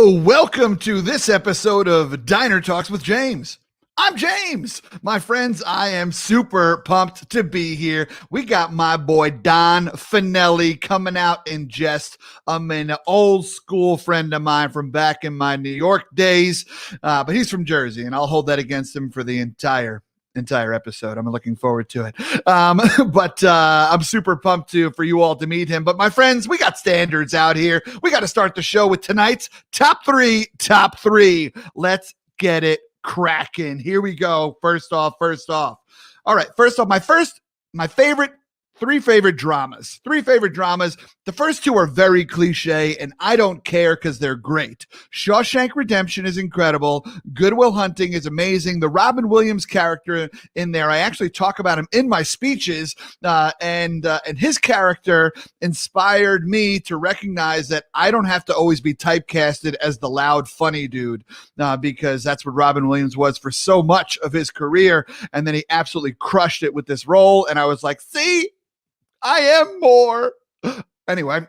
Welcome to this episode of Diner Talks with James. I'm James. My friends, I am super pumped to be here. We got my boy Don Fanelli coming out in jest. I'm an old school friend of mine from back in my New York days, but he's from Jersey, and I'll hold that against him for the entire episode. I'm looking forward to it. But I'm super pumped for you all to meet him. But my friends, we got standards out here. We got to start the show with tonight's top three. Let's get it cracking. Here we go. First off. All right. First off, my three favorite dramas. The first two are very cliche, and I don't care because they're great. Shawshank Redemption is incredible. Good Will Hunting is amazing. The Robin Williams character in there, I actually talk about him in my speeches, and his character inspired me to recognize that I don't have to always be typecasted as the loud, funny dude, because that's what Robin Williams was for so much of his career, and then he absolutely crushed it with this role, and I was like, see? I am more. Anyway,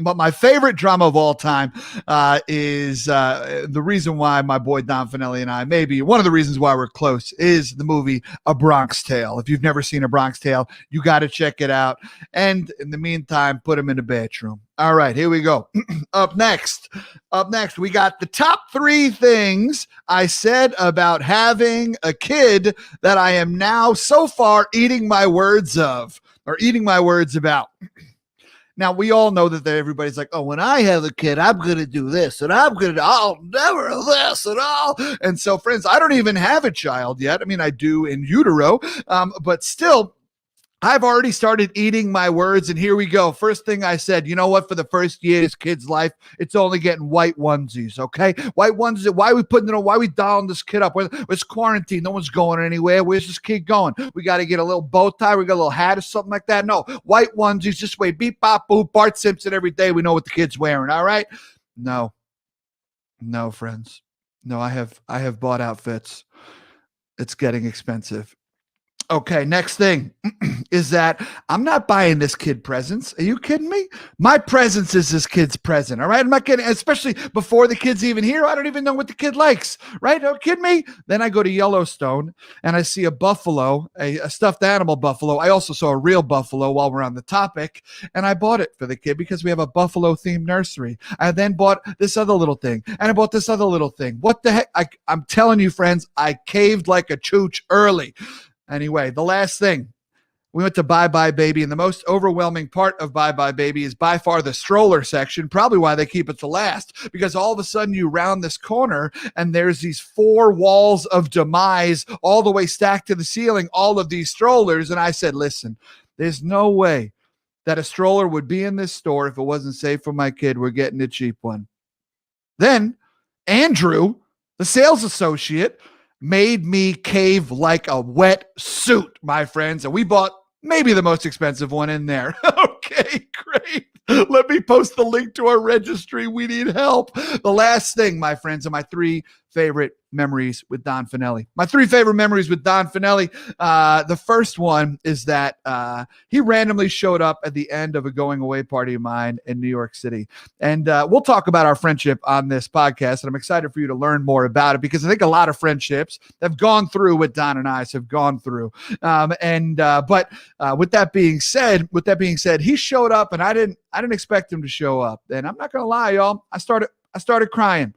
but my favorite drama of all time is the reason why my boy Don Fanelli and I, maybe one of the reasons why we're close, is the movie A Bronx Tale. If you've never seen A Bronx Tale, you got to check it out. And in the meantime, put him in the bedroom. All right, here we go. Up next, we got the top three things I said about having a kid that I am now so far eating my words about. Now, we all know that everybody's like, oh, when I have a kid, I'm going to do this, and I'll never this and all. And so, friends, I don't even have a child yet. I mean, I do in utero, but still, I've already started eating my words, and here we go. First thing I said, you know what? For the first year of this kid's life, it's only getting white onesies, okay? White onesies. Why are we dolling this kid up? It's quarantine. No one's going anywhere. Where's this kid going? We got to get a little bow tie. We got a little hat or something like that. No, white onesies. Just wait. Beep, bop, boop. Bart Simpson every day. We know what the kid's wearing, all right? No, friends. No, I have bought outfits. It's getting expensive. Okay, next thing is that I'm not buying this kid presents. Are you kidding me? My presents is this kid's present, all right? I'm not kidding, especially before the kid's even here. I don't even know what the kid likes, right? Are you kidding me? Then I go to Yellowstone, and I see a buffalo, a stuffed animal buffalo. I also saw a real buffalo while we're on the topic, and I bought it for the kid because we have a buffalo-themed nursery. I then bought this other little thing, and I bought this other little thing. What the heck? I'm telling you, friends, I caved like a chooch early. Anyway, the last thing, we went to Bye Bye Baby, and the most overwhelming part of Bye Bye Baby is by far the stroller section, probably why they keep it to last, because all of a sudden you round this corner, and there's these four walls of demise all the way stacked to the ceiling, all of these strollers, and I said, listen, there's no way that a stroller would be in this store if it wasn't safe for my kid. We're getting a cheap one. Then Andrew, the sales associate, made me cave like a wet suit, my friends. And we bought maybe the most expensive one in there. Okay, great. Let me post the link to our registry. We need help. The last thing, my friends, are my three favorite memories with Don Fanelli. The first one is that he randomly showed up at the end of a going away party of mine in New York City. And we'll talk about our friendship on this podcast. And I'm excited for you to learn more about it, because I think a lot of friendships have gone through what Don and I have gone through. But with that being said, he showed up, and I didn't expect him to show up. And I'm not going to lie, y'all. I started crying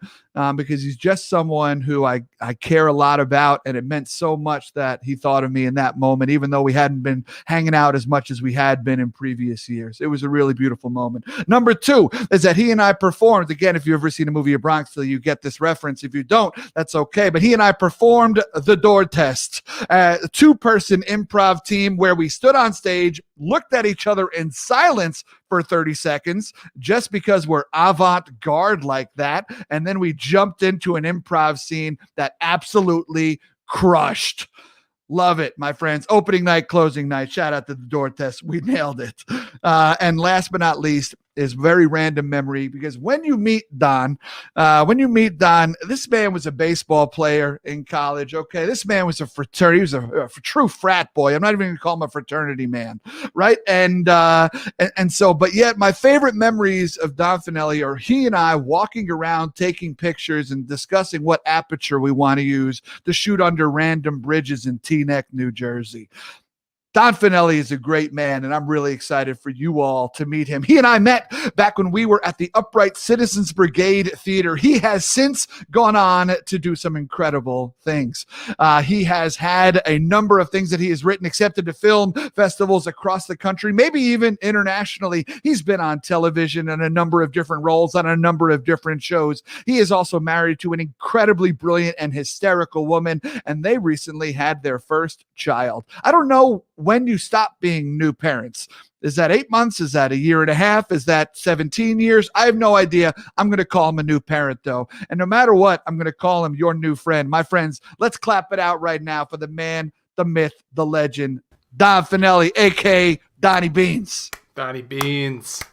because he's just someone who I care a lot about, and it meant so much that he thought of me in that moment, even though we hadn't been hanging out as much as we had been in previous years. It was a really beautiful moment. Number two is that he and I performed. Again, if you've ever seen a movie of Bronx Tale, you get this reference. If you don't, that's okay. But he and I performed The Door Test, a two-person improv team where we stood on stage, looked at each other in silence for 30 seconds, just because we're avant-garde like that. And then we jumped into an improv scene that absolutely crushed. Love it, my friends. Opening night, closing night. Shout out to The Door Test. We nailed it. And last but not least, is very random memory, because when you meet Don, this man was a baseball player in college. Okay, this man was a fraternity. He was a true frat boy. I'm not even going to call him a fraternity man, right? And so, but yet my favorite memories of Don Fanelli are he and I walking around, taking pictures and discussing what aperture we want to use to shoot under random bridges in Teaneck, New Jersey. Don Fanelli is a great man, and I'm really excited for you all to meet him. He and I met back when we were at the Upright Citizens Brigade Theatre. He has since gone on to do some incredible things. He has had a number of things that he has written, accepted to film festivals across the country, maybe even internationally. He's been on television in a number of different roles on a number of different shows. He is also married to an incredibly brilliant and hysterical woman, and they recently had their first child. I don't know when you stop being new parents. Is that 8 months? Is that a year and a half? Is that 17 years? I have no idea. I'm going to call him a new parent, though. And no matter what, I'm going to call him your new friend. My friends, let's clap it out right now for the man, the myth, the legend, Don Fanelli, a.k.a. Donnie Beans. Donnie Beans.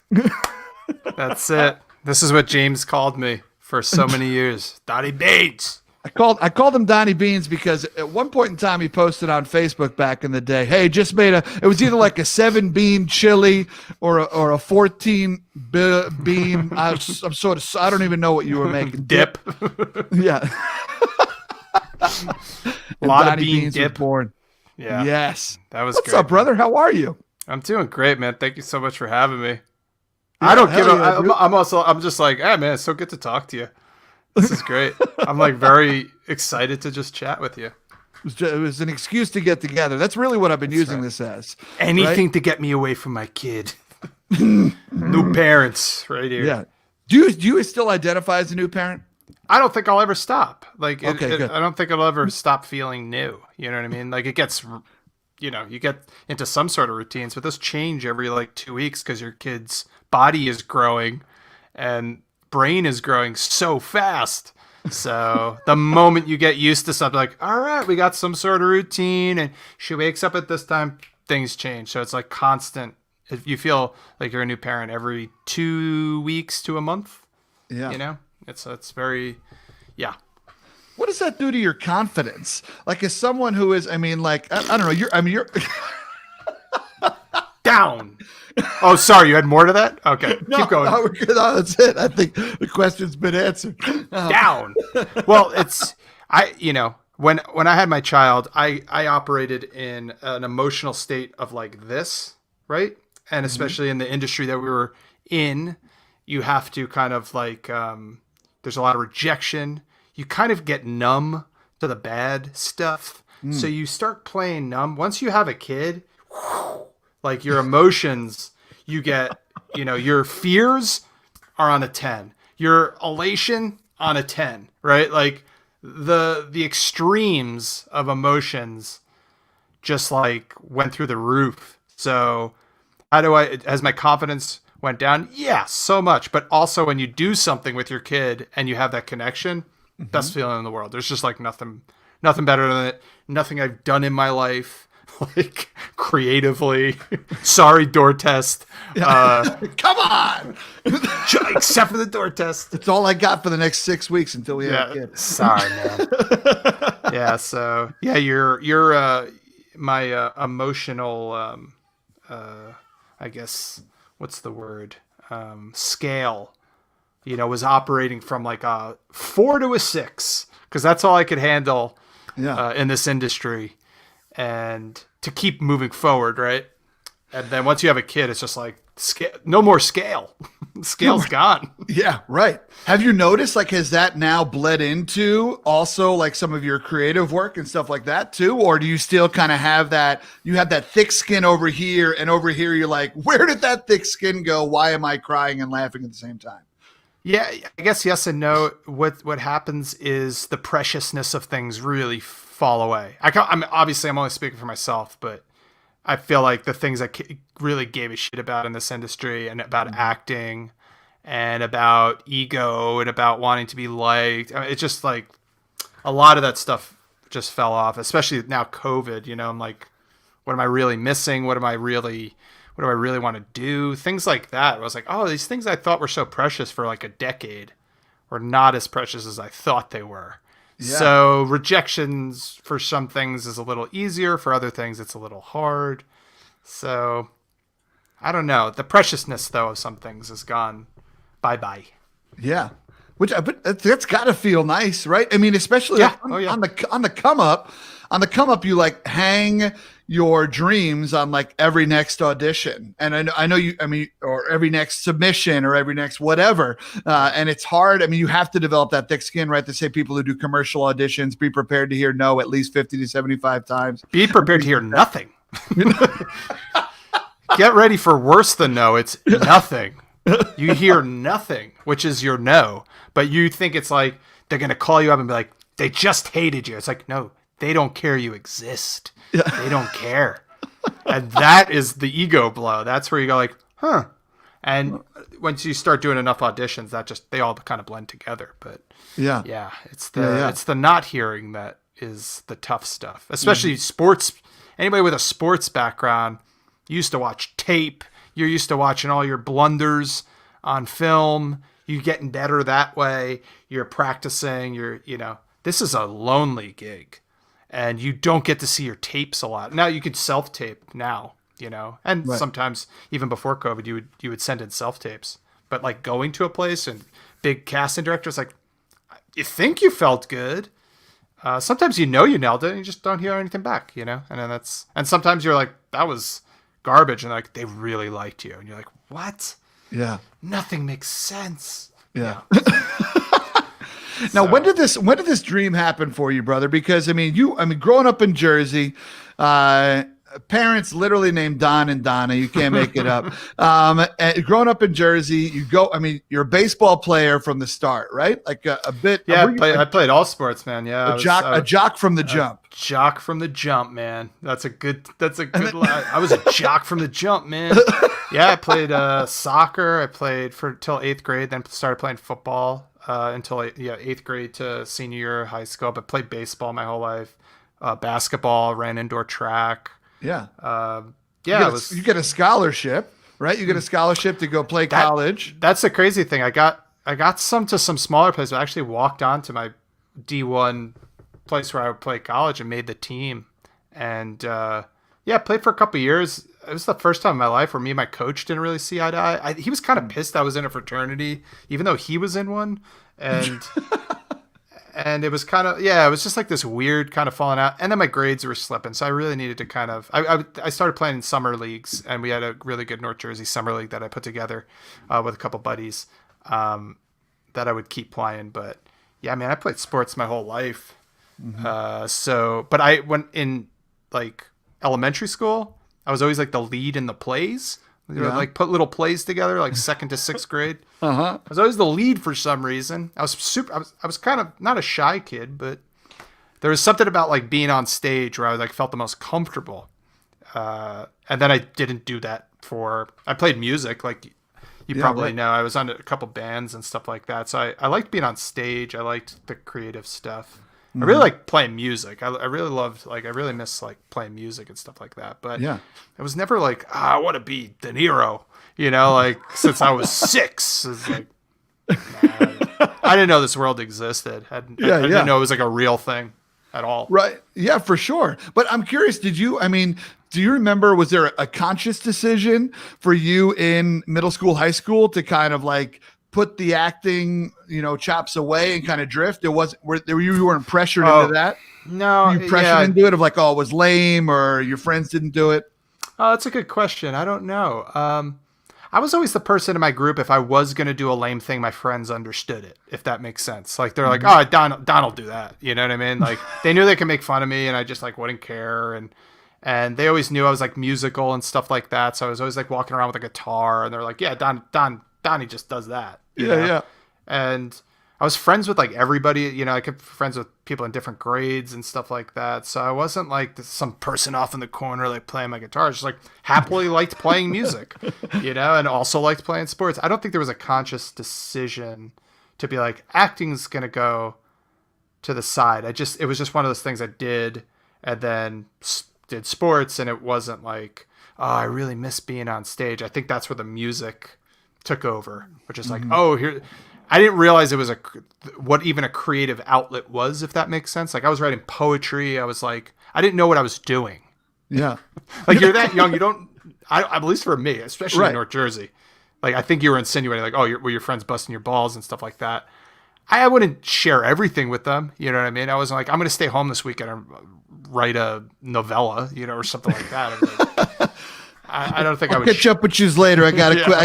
That's it. This is what James called me for so many years. Donnie Beans. I called him Donnie Beans because at one point in time he posted on Facebook back in the day, hey, it was either like a 7-bean chili or a 14 bean. I don't even know what you were making. Dip. Yeah. A lot Donnie of bean Beans dip. Was born. Yeah. Yes. That was What's great. up, brother? How are you? I'm doing great, man. Thank you so much for having me. Yeah, I don't give yeah, I'm just like, hey, man, it's so good to talk to you. This is great. I'm like very excited to just chat with you. It was an excuse to get together. That's really what I've been using this as. Anything to get me away from my kid. New parents right here. Yeah. Do you still identify as a new parent? I don't think I'll ever stop. Like, good. I don't think I'll ever stop feeling new. You know what I mean? Like, it gets, you get into some sort of routines, but those change every like 2 weeks because your kid's body is growing and brain is growing so fast. So the moment you get used to something, like, all right, we got some sort of routine and she wakes up at this time, things change. So it's like constant. If you feel like you're a new parent every 2 weeks to a month, it's very, yeah. What does that do to your confidence? Like, as someone who is, I don't know, you're down. Oh, sorry. You had more to that? Okay. Keep going. No, that's it. I think the question's been answered. Down. Well, when I had my child, I operated in an emotional state of like this, right? And especially in the industry that we were in, you have to kind of like, there's a lot of rejection. You kind of get numb to the bad stuff. So you start playing numb. Once you have a kid, like your emotions, you get, your fears are on a 10. Your elation on a 10, right? Like the extremes of emotions just like went through the roof. So has my confidence went down? Yeah, so much. But also when you do something with your kid and you have that connection, best feeling in the world. There's just like nothing better than it. Nothing I've done in my life, like creatively. Sorry, door test. Come on. Except for the door test. It's all I got for the next 6 weeks until we have a kid. Sorry, man. Yeah. So yeah, you're my emotional, I guess, what's the word? Scale, was operating from like a 4 to a 6, because that's all I could handle in this industry, and to keep moving forward, right? And then once you have a kid, it's just like no more scale. Scale's gone. Yeah, right. Have you noticed, like, has that now bled into also like some of your creative work and stuff like that too? Or do you still kind of have that, you have that thick skin over here, and over here you're like, where did that thick skin go? Why am I crying and laughing at the same time? Yeah, I guess yes and no. What happens is the preciousness of things really fall away. I'm only speaking for myself, but I feel like the things I really gave a shit about in this industry, and about acting, and about ego, and about wanting to be liked, it's just like a lot of that stuff just fell off, especially now COVID. I'm like, what am I really missing? What am What do I really want to do? Things like that. I was like, oh, these things I thought were so precious for like a decade were not as precious as I thought they were. Yeah. So rejections for some things is a little easier. For other things, it's a little hard. So I don't know. The preciousness, though, of some things is gone. Bye-bye. Yeah. But that's got to feel nice, right? I mean, especially on the come up. On the come up, you like hang your dreams on like every next audition. And I know you, I mean, or every next submission or every next whatever. And it's hard. I mean, you have to develop that thick skin, right? To say people who do commercial auditions, be prepared to hear no at least 50 to 75 times. Be prepared to hear nothing. Get ready for worse than no. It's nothing. You hear nothing, which is your no. But you think it's like they're going to call you up and be like, they just hated you. It's like, no. They don't care you exist. Yeah. They don't care. And that is the ego blow. That's where you go like, huh. And once you start doing enough auditions, they all kind of blend together. But yeah, it's the not hearing that is the tough stuff. Especially sports. Anybody with a sports background, you used to watch tape. You're used to watching all your blunders on film. You're getting better that way. You're practicing. This is a lonely gig. And you don't get to see your tapes a lot. Now you can self-tape now, and sometimes even before COVID, you would send in self-tapes. But like going to a place and big casting directors like, you think you felt good. Sometimes you nailed it and you just don't hear anything back, And then and sometimes you're like, that was garbage. And like, they really liked you. And you're like, what? Yeah. Nothing makes sense. Yeah. Now, when did this dream happen for you, brother? Because I mean, growing up in Jersey, parents literally named Don and Donna. You can't make it up. And growing up in Jersey, you're a baseball player from the start, right? Like a bit. Yeah, I played all sports, man. Yeah, a jock from the jump. Jock from the jump, man. That's a good line. I was a jock from the jump, man. Yeah, I played soccer. I played till 8th grade, then started playing football. Until 8th grade to senior year of high school, but played baseball my whole life. Basketball, ran indoor track. Yeah. You get a scholarship, right? You get a scholarship to go play college. That's the crazy thing. I got some smaller places. I actually walked on to my D1 place where I would play college and made the team. And played for a couple of years. It was the first time in my life where me and my coach didn't really see eye to eye. He was kind of pissed I was in a fraternity, even though he was in one. And and it was kind of, it was just like this weird kind of falling out. And then my grades were slipping. So I really needed to kind of, I started playing in summer leagues. And we had a really good North Jersey summer league that I put together with a couple buddies that I would keep playing. But yeah, man, I played sports my whole life. Mm-hmm. But I went in like elementary school. I was always like the lead in the plays. We would like put little plays together, like 2nd to 6th grade. I was always the lead for some reason. I was kind of not a shy kid, but there was something about like being on stage where I like felt the most comfortable. And then I didn't do that I played music, like you probably know. I was on a couple bands and stuff like that. So I liked being on stage. I liked the creative stuff. I really like playing music. I really loved, I really miss playing music and stuff like that. But it was never like, I want to be De Niro, since I was 6. It was like, I didn't know this world existed. I didn't know it was like a real thing at all. Right. Yeah, for sure. But I'm curious, do you remember, was there a conscious decision for you in middle school, high school to kind of like put the acting, chops away and kind of drift? You weren't pressured into that? No. You pressured into it of like, oh, it was lame or your friends didn't do it? Oh, that's a good question. I don't know. I was always the person in my group, if I was going to do a lame thing, my friends understood it, if that makes sense. Like, they're like, oh, Don will do that. You know what I mean? Like, they knew they could make fun of me and I just like wouldn't care. And they always knew I was like musical and stuff like that. So I was always like walking around with a guitar and they're like, yeah, Donnie just does that. Yeah. And I was friends with like everybody, I kept friends with people in different grades and stuff like that. So I wasn't like some person off in the corner, like playing my guitar. I just like happily liked playing music, and also liked playing sports. I don't think there was a conscious decision to be like, acting's going to go to the side. It was just one of those things I did and then did sports, and it wasn't like, oh, I really miss being on stage. I think that's where the music took over, which is like, oh, here. I didn't realize it was what even a creative outlet was, if that makes sense. Like I was writing poetry. I was like, I didn't know what I was doing. Yeah. Like you're that young, you don't, at least for me, especially in North Jersey. Like I think you were insinuating like, oh, were your friends busting your balls and stuff like that. I wouldn't share everything with them. You know what I mean? I was like, I'm going to stay home this weekend and write a novella, or something like that. I don't think I would catch up with you later. I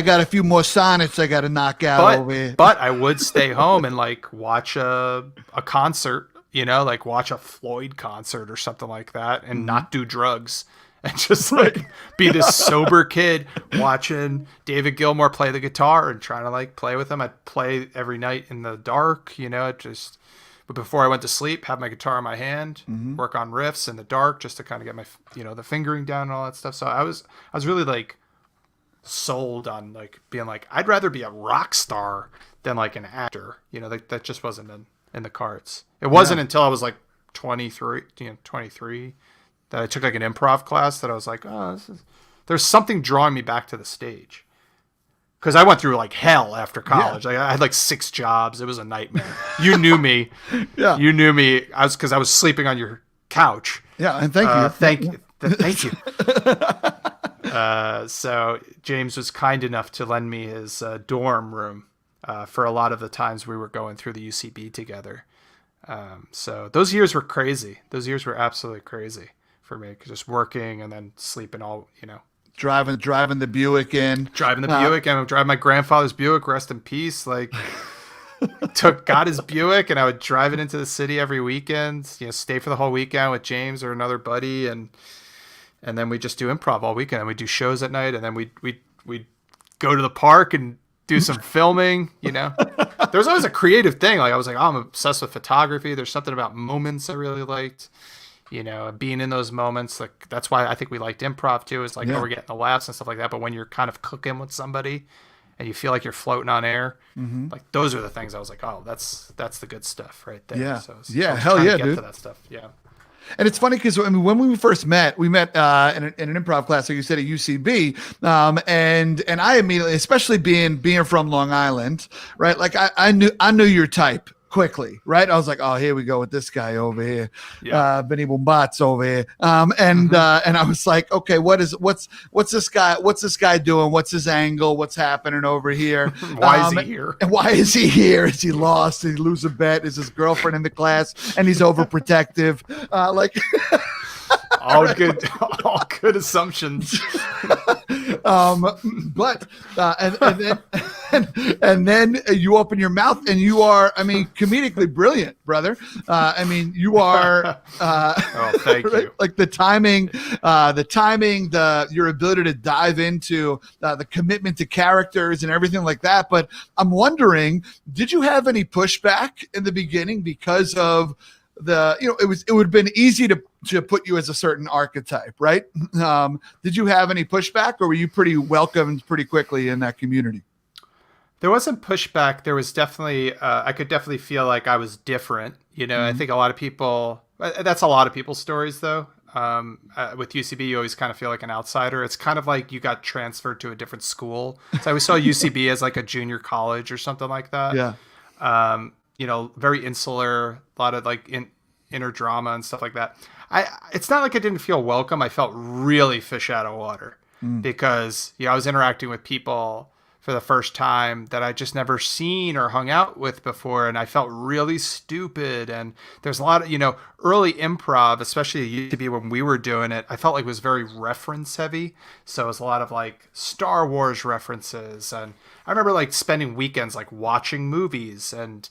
got a few more sonnets I got to knock out over here. But I would stay home and like watch a concert, like watch a Floyd concert or something like that, and not do drugs, and just like be this sober kid watching David Gilmour play the guitar and trying to like play with him. I'd play every night in the dark, but before I went to sleep, have my guitar in my hand, work on riffs in the dark, just to kind of get my, the fingering down and all that stuff. So I was really like sold on like being like, I'd rather be a rock star than like an actor. That just wasn't in the cards. It wasn't until I was like 23 that I took like an improv class that I was like, oh, there's something drawing me back to the stage. Because I went through like hell after college. Like, I had like 6 jobs. It was a nightmare. You knew me. Yeah. You knew me. Because I was sleeping on your couch. Yeah, and thank you. Thank you. So James was kind enough to lend me his dorm room for a lot of the times we were going through the UCB together. So those years were crazy. Those years were absolutely crazy for me. Just working and then sleeping all, Driving the Buick in. Driving my grandfather's Buick, rest in peace. Like got his Buick, and I would drive it into the city every weekend, stay for the whole weekend with James or another buddy, and then we just do improv all weekend, and we do shows at night, and then we go to the park and do some filming, There was always a creative thing. Like I was like, oh, I'm obsessed with photography. There's something about moments I really liked. Being in those moments, like that's why I think we liked improv too. Is like, we're getting the laughs and stuff like that. But when you're kind of cooking with somebody, and you feel like you're floating on air, like those are the things I was like, oh, that's the good stuff right there. Yeah, so hell yeah, dude. To that stuff, yeah. And it's funny because when we first met, in an improv class, like you said, at UCB, and I immediately, especially being from Long Island, right? Like I knew your type quickly, right? I was like, oh, here we go with this guy over here, Benny Bombat's over here, and I was like, okay, what's this guy doing? What's his angle? What's happening over here? Why is he here? And why is he here? Is he lost? Did he lose a bet? Is his girlfriend in the class and he's overprotective? All good assumptions. But and then you open your mouth and you are, comedically brilliant, brother. You are. Thank you. Like the timing, your ability to dive into the commitment to characters and everything like that. But I'm wondering, did you have any pushback in the beginning because of it would have been easy to put you as a certain archetype, right? Did you have any pushback, or were you pretty welcomed pretty quickly in that community? There wasn't pushback. There was definitely, I could definitely feel like I was different. I think a lot of people, that's a lot of people's stories though. With UCB, you always kind of feel like an outsider. It's kind of like you got transferred to a different school. So I always saw UCB as like a junior college or something like that. Yeah. Very insular, a lot of like inner drama and stuff like that. It's not like I didn't feel welcome. I felt really fish out of water because I was interacting with people for the first time that I just never seen or hung out with before, and I felt really stupid. And there's a lot of early improv, especially it used to be when we were doing it, I felt like it was very reference heavy. So it was a lot of like Star Wars references, and I remember like spending weekends like watching movies and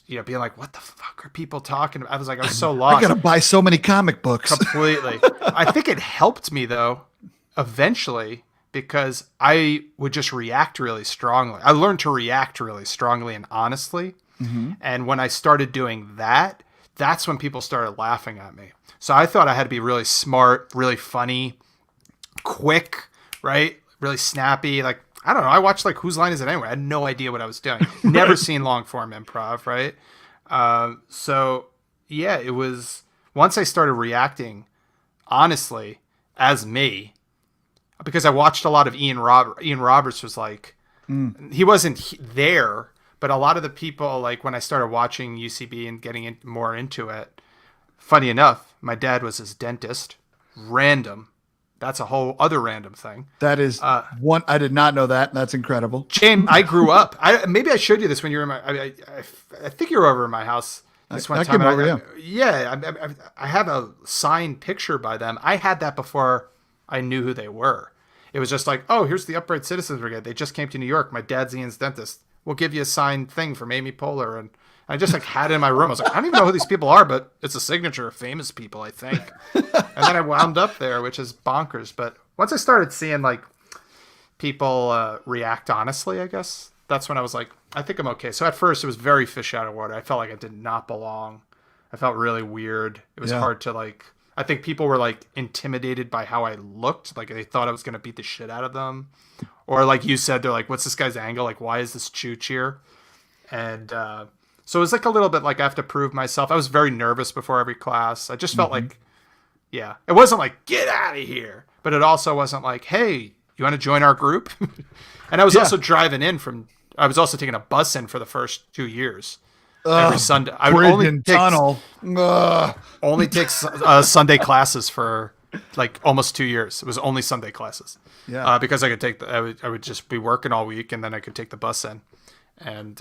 being like, what the fuck are people talking about? I was so lost. I gotta buy so many comic books. Completely. I think it helped me though, eventually, because I would just react really strongly. I learned to react really strongly and honestly. And when I started doing that, that's when people started laughing at me. So I thought I had to be really smart, really funny, quick, right? Really snappy. Like, I don't know. I watched like Whose Line Is It Anyway? I had no idea what I was doing. Never seen long form improv, right? So yeah, it was once I started reacting honestly, as me, because I watched a lot of Ian Roberts was like, he wasn't there, but a lot of the people, like when I started watching UCB and getting more into it, funny enough, my dad was his dentist. Random. That's a whole other random thing. That is one. I did not know that. That's incredible. James, I grew up. Maybe I showed you this when you were in my. I think you were over in my house this one time. I have a signed picture by them. I had that before I knew who they were. It was just like, oh, here's the Upright Citizens Brigade. They just came to New York. My dad's Ian's dentist. We'll give you a signed thing from Amy Poehler. And I just like had it in my room. I was like, I don't even know who these people are, but it's a signature of famous people, I think. And then I wound up there, which is bonkers. But once I started seeing like people react honestly, I guess that's when I was like, I think I'm okay. So at first it was very fish out of water. I felt like I did not belong. I felt really weird. It was hard to like, I think people were like intimidated by how I looked. Like they thought I was going to beat the shit out of them. Or like you said, they're like, what's this guy's angle? Like, why is this Chooch here? And so it was like a little bit like I have to prove myself. I was very nervous before every class. I just felt like, yeah, it wasn't like, get out of here. But it also wasn't like, hey, you want to join our group? And I was also driving in I was also taking a bus in for the first 2 years. Every Sunday. I would only take Sunday classes for like almost 2 years. It was only Sunday classes. Yeah. Because I could I would just be working all week and then I could take the bus in and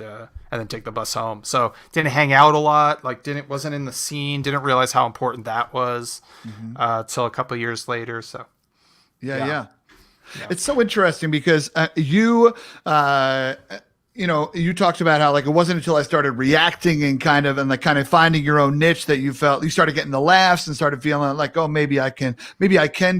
then take the bus home. So didn't hang out a lot, like wasn't in the scene, didn't realize how important that was till a couple of years later. So yeah. It's so interesting because you talked about how like it wasn't until I started reacting and kind of finding your own niche that you started getting the laughs and started feeling like, oh, maybe I can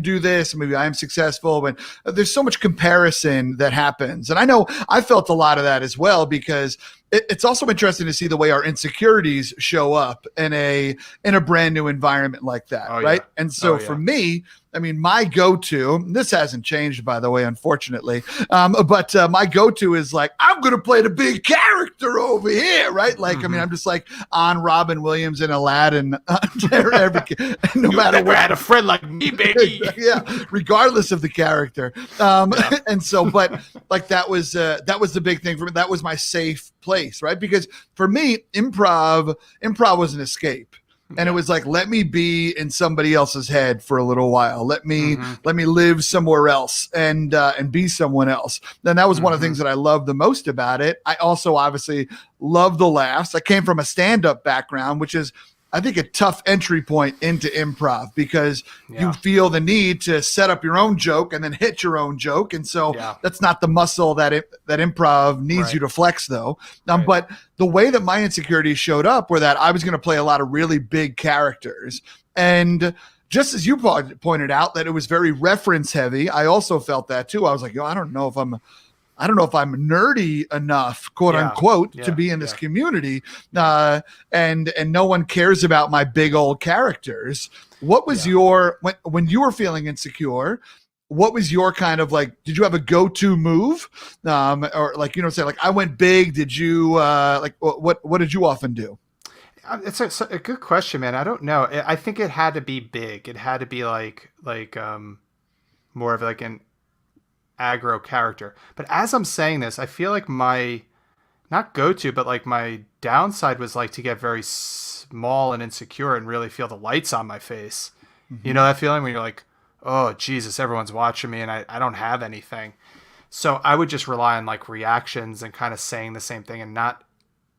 do this, maybe I am successful. But there's so much comparison that happens, and I know I felt a lot of that as well because it's also interesting to see the way our insecurities show up in a brand new environment like that, right? Yeah. And so for me, I mean, my go-to, this hasn't changed, by the way, unfortunately, but my go-to is like, I'm going to play the big character over here, right? Like, I mean, I'm just like on Robin Williams and Aladdin, no matter what. Had a friend like me, baby. Yeah, regardless of the character. And so, but like that was the big thing for me. That was my safe place, right? Because for me, improv was an escape. And it was like, let me be in somebody else's head for a little while. Let me live somewhere else and be someone else. And that was one of the things that I loved the most about it. I also obviously love the laughs. I came from a stand-up background, which is, I think, a tough entry point into improv because you feel the need to set up your own joke and then hit your own joke. And so that's not the muscle that improv needs you to flex, though. But the way that my insecurities showed up were that I was going to play a lot of really big characters. And just as you pointed out that it was very reference heavy, I also felt that too. I was like, I don't know if I'm nerdy enough, quote unquote, to be in this community. And no one cares about my big old characters. What was when you were feeling insecure, what was your kind of like, did you have a go-to move? Or like, say like, I went big. Did you, what did you often do? It's a good question, man. I don't know. I think it had to be big. It had to be like more of like an aggro character. But as I'm saying this, I feel like my not go-to, but like my downside was like to get very small and insecure and really feel the lights on my face. You know that feeling when you're like, oh Jesus, everyone's watching me and I don't have anything. So I would just rely on like reactions and kind of saying the same thing and not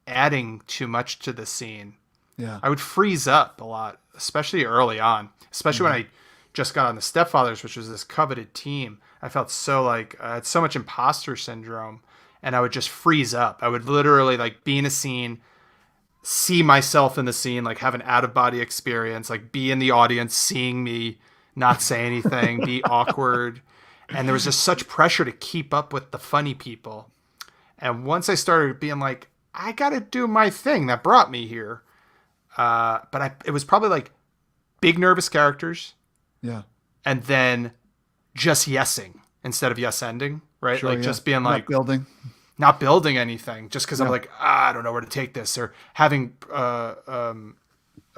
adding too much to the scene. I would freeze up a lot, especially early on, especially when I just got on the Stepfathers, which was this coveted team. I felt so like I had so much imposter syndrome, and I would just freeze up. I would literally like be in a scene, see myself in the scene, like have an out of body experience, like be in the audience, seeing me, not say anything, be awkward. And there was just such pressure to keep up with the funny people. And once I started being like, I got to do my thing that brought me here. It was probably like big nervous characters. Yeah. And then just yesing instead of yes ending, right? Sure, just being like not building anything just because I'm like, I don't know where to take this, or having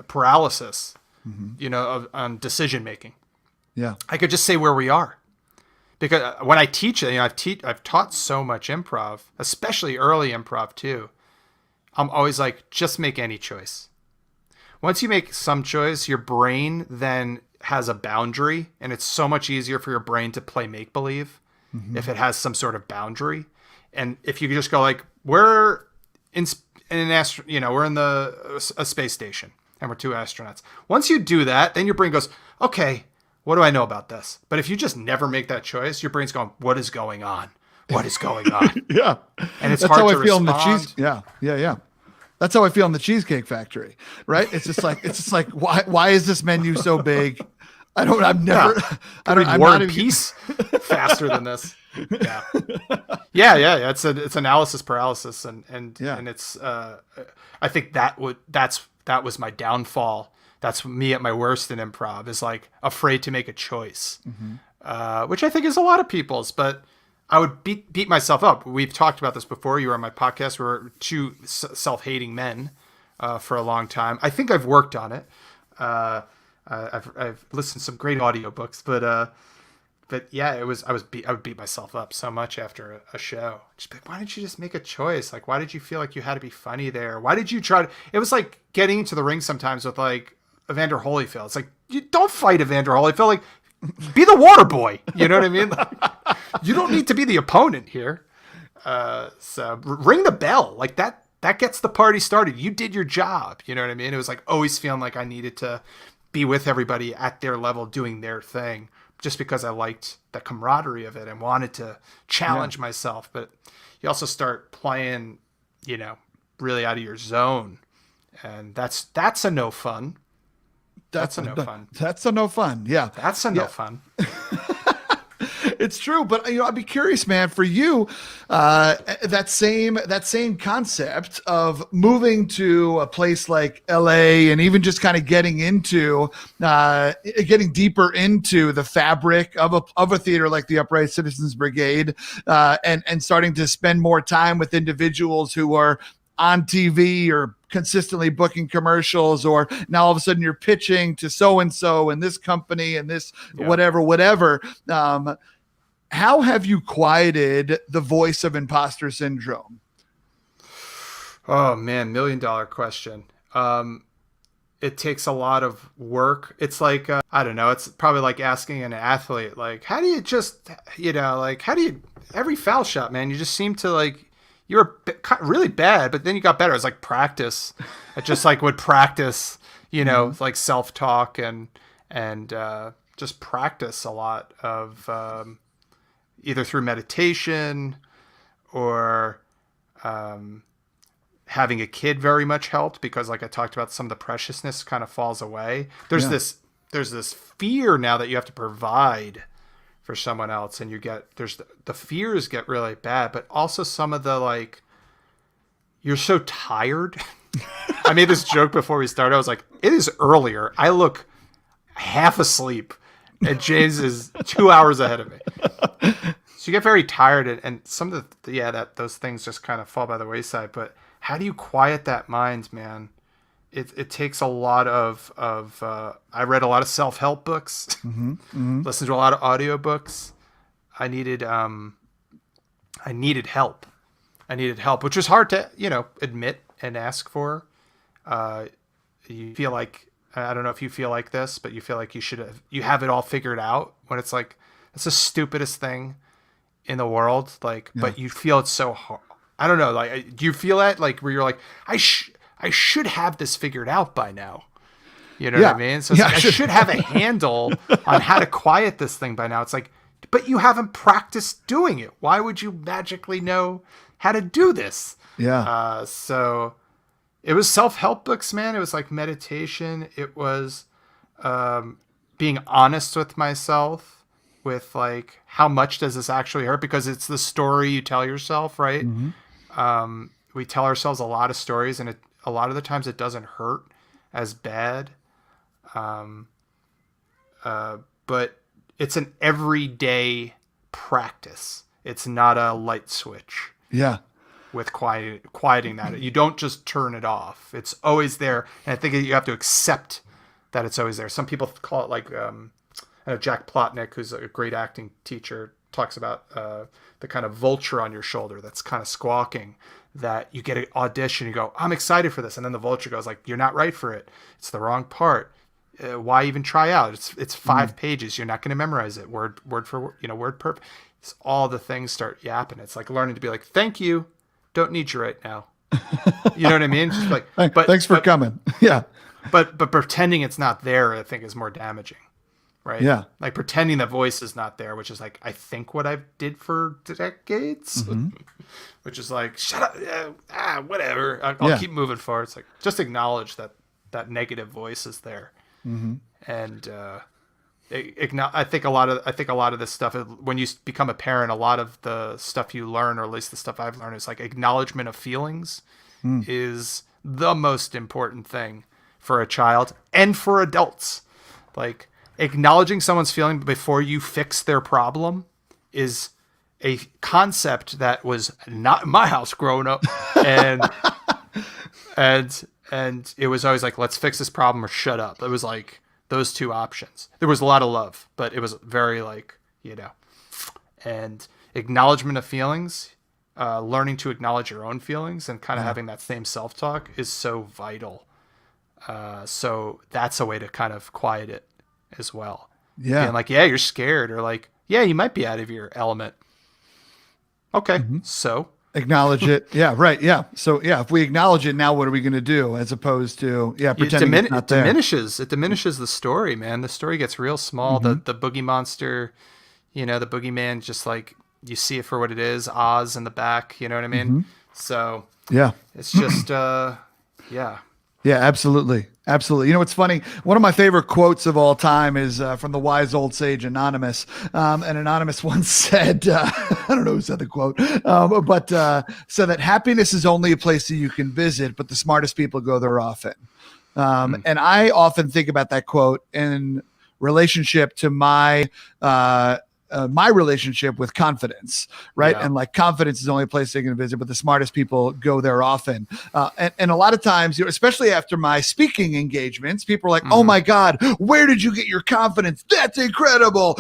paralysis. on decision making. Yeah. I could just say where we are. Because when I teach it, I've taught so much improv, especially early improv too. I'm always like, just make any choice. Once you make some choice, your brain then has a boundary, and it's so much easier for your brain to play make-believe if it has some sort of boundary. And if you just go like, we're in we're in a space station and we're two astronauts. Once you do that, then your brain goes, okay, what do I know about this? But if you just never make that choice, your brain's going, what is going on? What is going on? Yeah. And it's That's hard how to I feel respond. in the cheese. Yeah. That's how I feel in the Cheesecake Factory, right? It's just like, why is this menu so big? I'm War and Peace faster than this. Yeah. It's analysis paralysis, and it's I think that was my downfall. That's me at my worst in improv, is like afraid to make a choice, which I think is a lot of people's, but I would beat myself up. We've talked about this before. You were on my podcast. We were two self-hating men for a long time. I think I've worked on it. I've listened to some great audiobooks, but yeah, I would beat myself up so much after a show. Just be like, why didn't you just make a choice? Like, why did you feel like you had to be funny there? Why did you try to? It was like getting into the ring sometimes with like Evander Holyfield. It's like, you don't fight Evander Holyfield. Like, be the water boy. You know what I mean? Like, you don't need to be the opponent here. So ring the bell. Like that gets the party started. You did your job. You know what I mean? It was like always feeling like I needed to be with everybody at their level doing their thing, just because I liked the camaraderie of it and wanted to challenge myself. But you also start playing, really out of your zone. And that's a no fun. That's a no fun. That's a no fun. Yeah. That's a no fun. It's true, but I'd be curious, man, for you, that same concept of moving to a place like LA and even just kind of getting deeper into the fabric of a theater like the Upright Citizens Brigade, and starting to spend more time with individuals who are on TV or consistently booking commercials, or now all of a sudden you're pitching to so-and-so and this company and this whatever. How have you quieted the voice of imposter syndrome? Oh man, $1 million question. It takes a lot of work. It's like, I don't know, it's probably like asking an athlete, like, how do you just, every foul shot, man, you just seem to like, you were really bad, but then you got better. It's like practice. I just like would practice, like self-talk and just practice a lot of either through meditation or having a kid very much helped, because like I talked about, some of the preciousness kind of falls away. There's this fear now that you have to provide for someone else, and the fears get really bad, but also some of the like, you're so tired. I made this joke before we started. I was like, it is earlier. I look half asleep and James is 2 hours ahead of me. So you get very tired, and some of those things just kind of fall by the wayside. But how do you quiet that mind, man? It takes a lot of I read a lot of self-help books, listened to a lot of audiobooks. I needed help. Which was hard to, admit and ask for. You feel like, I don't know if you feel like this, but you feel like you have it all figured out, when it's like, it's the stupidest thing in the world. Like, but you feel it's so hard. I don't know. Like, do you feel that, like, where you're like, I should have this figured out by now. You know what I mean? So it's like, I should have a handle on how to quiet this thing by now. It's like, but you haven't practiced doing it. Why would you magically know how to do this? Yeah. So it was self-help books, man. It was like meditation. It was being honest with myself, with like, how much does this actually hurt? Because it's the story you tell yourself, right? We tell ourselves a lot of stories, and a lot of the times it doesn't hurt as bad. But it's an everyday practice. It's not a light switch. Yeah. With quieting that. You don't just turn it off. It's always there. And I think you have to accept that it's always there. Some people call it like, I know Jack Plotnick, who's a great acting teacher, talks about the kind of vulture on your shoulder that's kind of squawking, that you get an audition, you go, I'm excited for this. And then the vulture goes like, you're not right for it. It's the wrong part. Why even try out? It's 5 pages. You're not going to memorize it word for word, word per. It's all the things start yapping. It's like learning to be like, thank you. Don't need you right now. You know what I mean? Just like, thanks for coming. Yeah. But pretending it's not there, I think, is more damaging. Right? Yeah. Like pretending the voice is not there, which is like, I think what I did for decades, which is like, shut up. Whatever. I'll keep moving forward. It's like, just acknowledge that negative voice is there. And I think a lot of this stuff, when you become a parent, a lot of the stuff you learn, or at least the stuff I've learned, is like acknowledgement of feelings is the most important thing for a child and for adults. Like acknowledging someone's feeling before you fix their problem is a concept that was not in my house growing up. And it was always like, let's fix this problem or shut up. It was like those two options. There was a lot of love, but it was very like, and acknowledgement of feelings, learning to acknowledge your own feelings and kind of having that same self-talk is so vital. So that's a way to kind of quiet it as well. Yeah. Being like, you're scared, or like, you might be out of your element. Okay. So acknowledge it. Yeah. Right. Yeah. So if we acknowledge it, now what are we going to do? As opposed to, pretending it's not there. It diminishes the story, man. The story gets real small. The boogie monster, the boogeyman, just like you see it for what it is, Oz in the back, you know what I mean? So it's just, Yeah, absolutely. Absolutely. You know, what's funny? One of my favorite quotes of all time is from the wise old sage Anonymous. And Anonymous once said, I don't know who said the quote, but said that happiness is only a place that you can visit, but the smartest people go there often. And I often think about that quote in relationship to my relationship with confidence, right? And like confidence is the only place they can visit, but the smartest people go there often. And a lot of times, especially after my speaking engagements, people are like, oh my God, where did you get your confidence? That's incredible.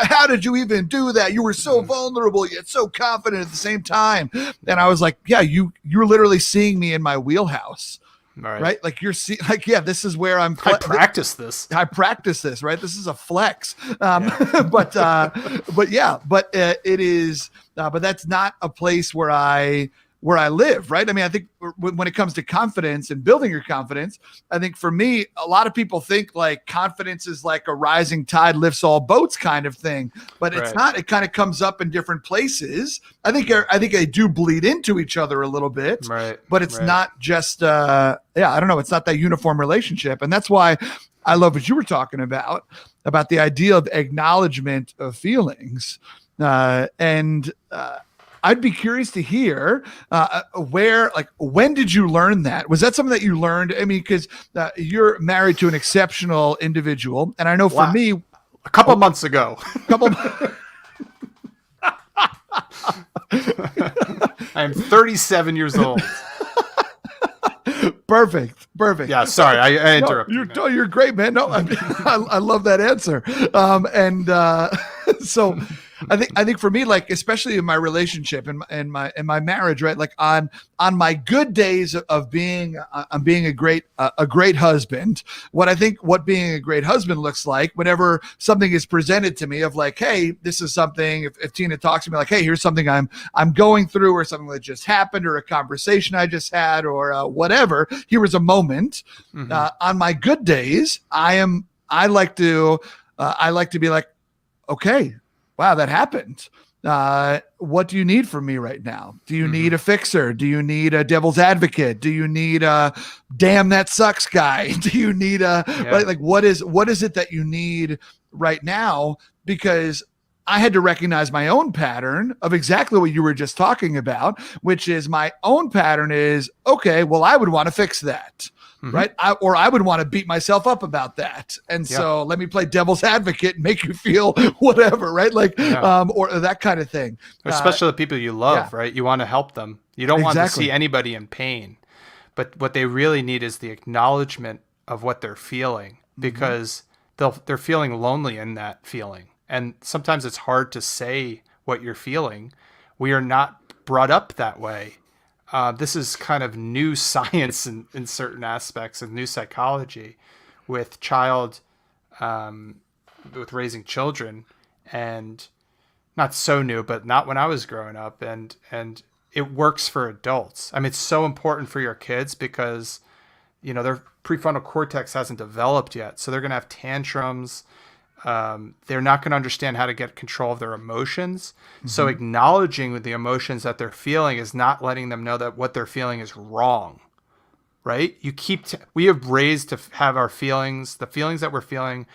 How did you even do that? You were so vulnerable, yet so confident at the same time. And I was like, you're literally seeing me in my wheelhouse. Right. Like you're seeing, like, this is where I practice this, right? This is a flex. But it is, but that's not a place where I live. Right. I mean, I think when it comes to confidence and building your confidence, I think for me, a lot of people think like confidence is like a rising tide lifts all boats kind of thing, but it's not. It kind of comes up in different places. I think they do bleed into each other a little bit, but it's not just, I don't know. It's not that uniform relationship. And that's why I love what you were talking about the idea of acknowledgement of feelings. I'd be curious to hear when did you learn that? Was that something that you learned? I mean, because you're married to an exceptional individual, and I know for me, a couple months ago, I'm 37 years old. Perfect. Yeah, sorry, I interrupted. You're great, man. No, I love that answer. So I think for me, like, especially in my relationship and my marriage, right? Like on my good days of being a great husband, what being a great husband looks like whenever something is presented to me of like, hey, this is something, if Tina talks to me like, hey, here's something I'm going through, or something that just happened, or a conversation I just had, or whatever, here was a moment. On my good days, I like to be like, okay, wow, that happened. What do you need from me right now? Do you need a fixer? Do you need a devil's advocate? Do you need a damn that sucks guy? Do you need like what is it that you need right now? Because I had to recognize my own pattern of exactly what you were just talking about, which is my own pattern is, okay, well, I would want to fix that. Right. I would want to beat myself up about that. And so let me play devil's advocate and make you feel whatever. Right. Like, or that kind of thing. Especially the people you love, right? You want to help them. You don't want to see anybody in pain, but what they really need is the acknowledgement of what they're feeling. because they're feeling lonely in that feeling. And sometimes it's hard to say what you're feeling. We are not brought up that way. This is kind of new science in certain aspects of new psychology with with raising children, and not so new, but not when I was growing up. And it works for adults. I mean, it's so important for your kids because, their prefrontal cortex hasn't developed yet. So they're going to have tantrums. They're not going to understand how to get control of their emotions. Mm-hmm. So acknowledging the emotions that they're feeling is not letting them know that what they're feeling is wrong, right? We have raised to have our feelings, the feelings that we're feeling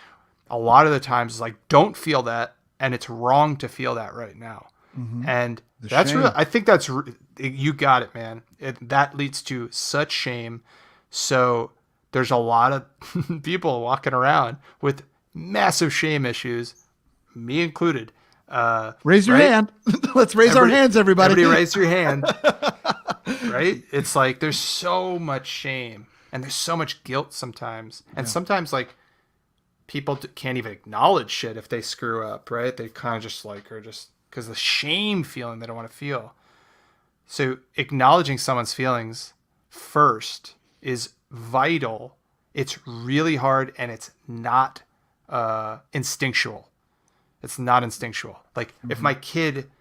a lot of the times is like, don't feel that. And it's wrong to feel that right now. Mm-hmm. And that's really, I think you got it, man. That leads to such shame. So there's a lot of people walking around with massive shame issues, me included. Raise your hand. Let's raise our hands, everybody. Everybody raise your hand. Right? It's like there's so much shame and there's so much guilt sometimes. And sometimes like people can't even acknowledge shit if they screw up, right? They kind of just like are just because the shame feeling they don't want to feel. So acknowledging someone's feelings first is vital. It's really hard and it's not instinctual. It's not instinctual. Like if my kid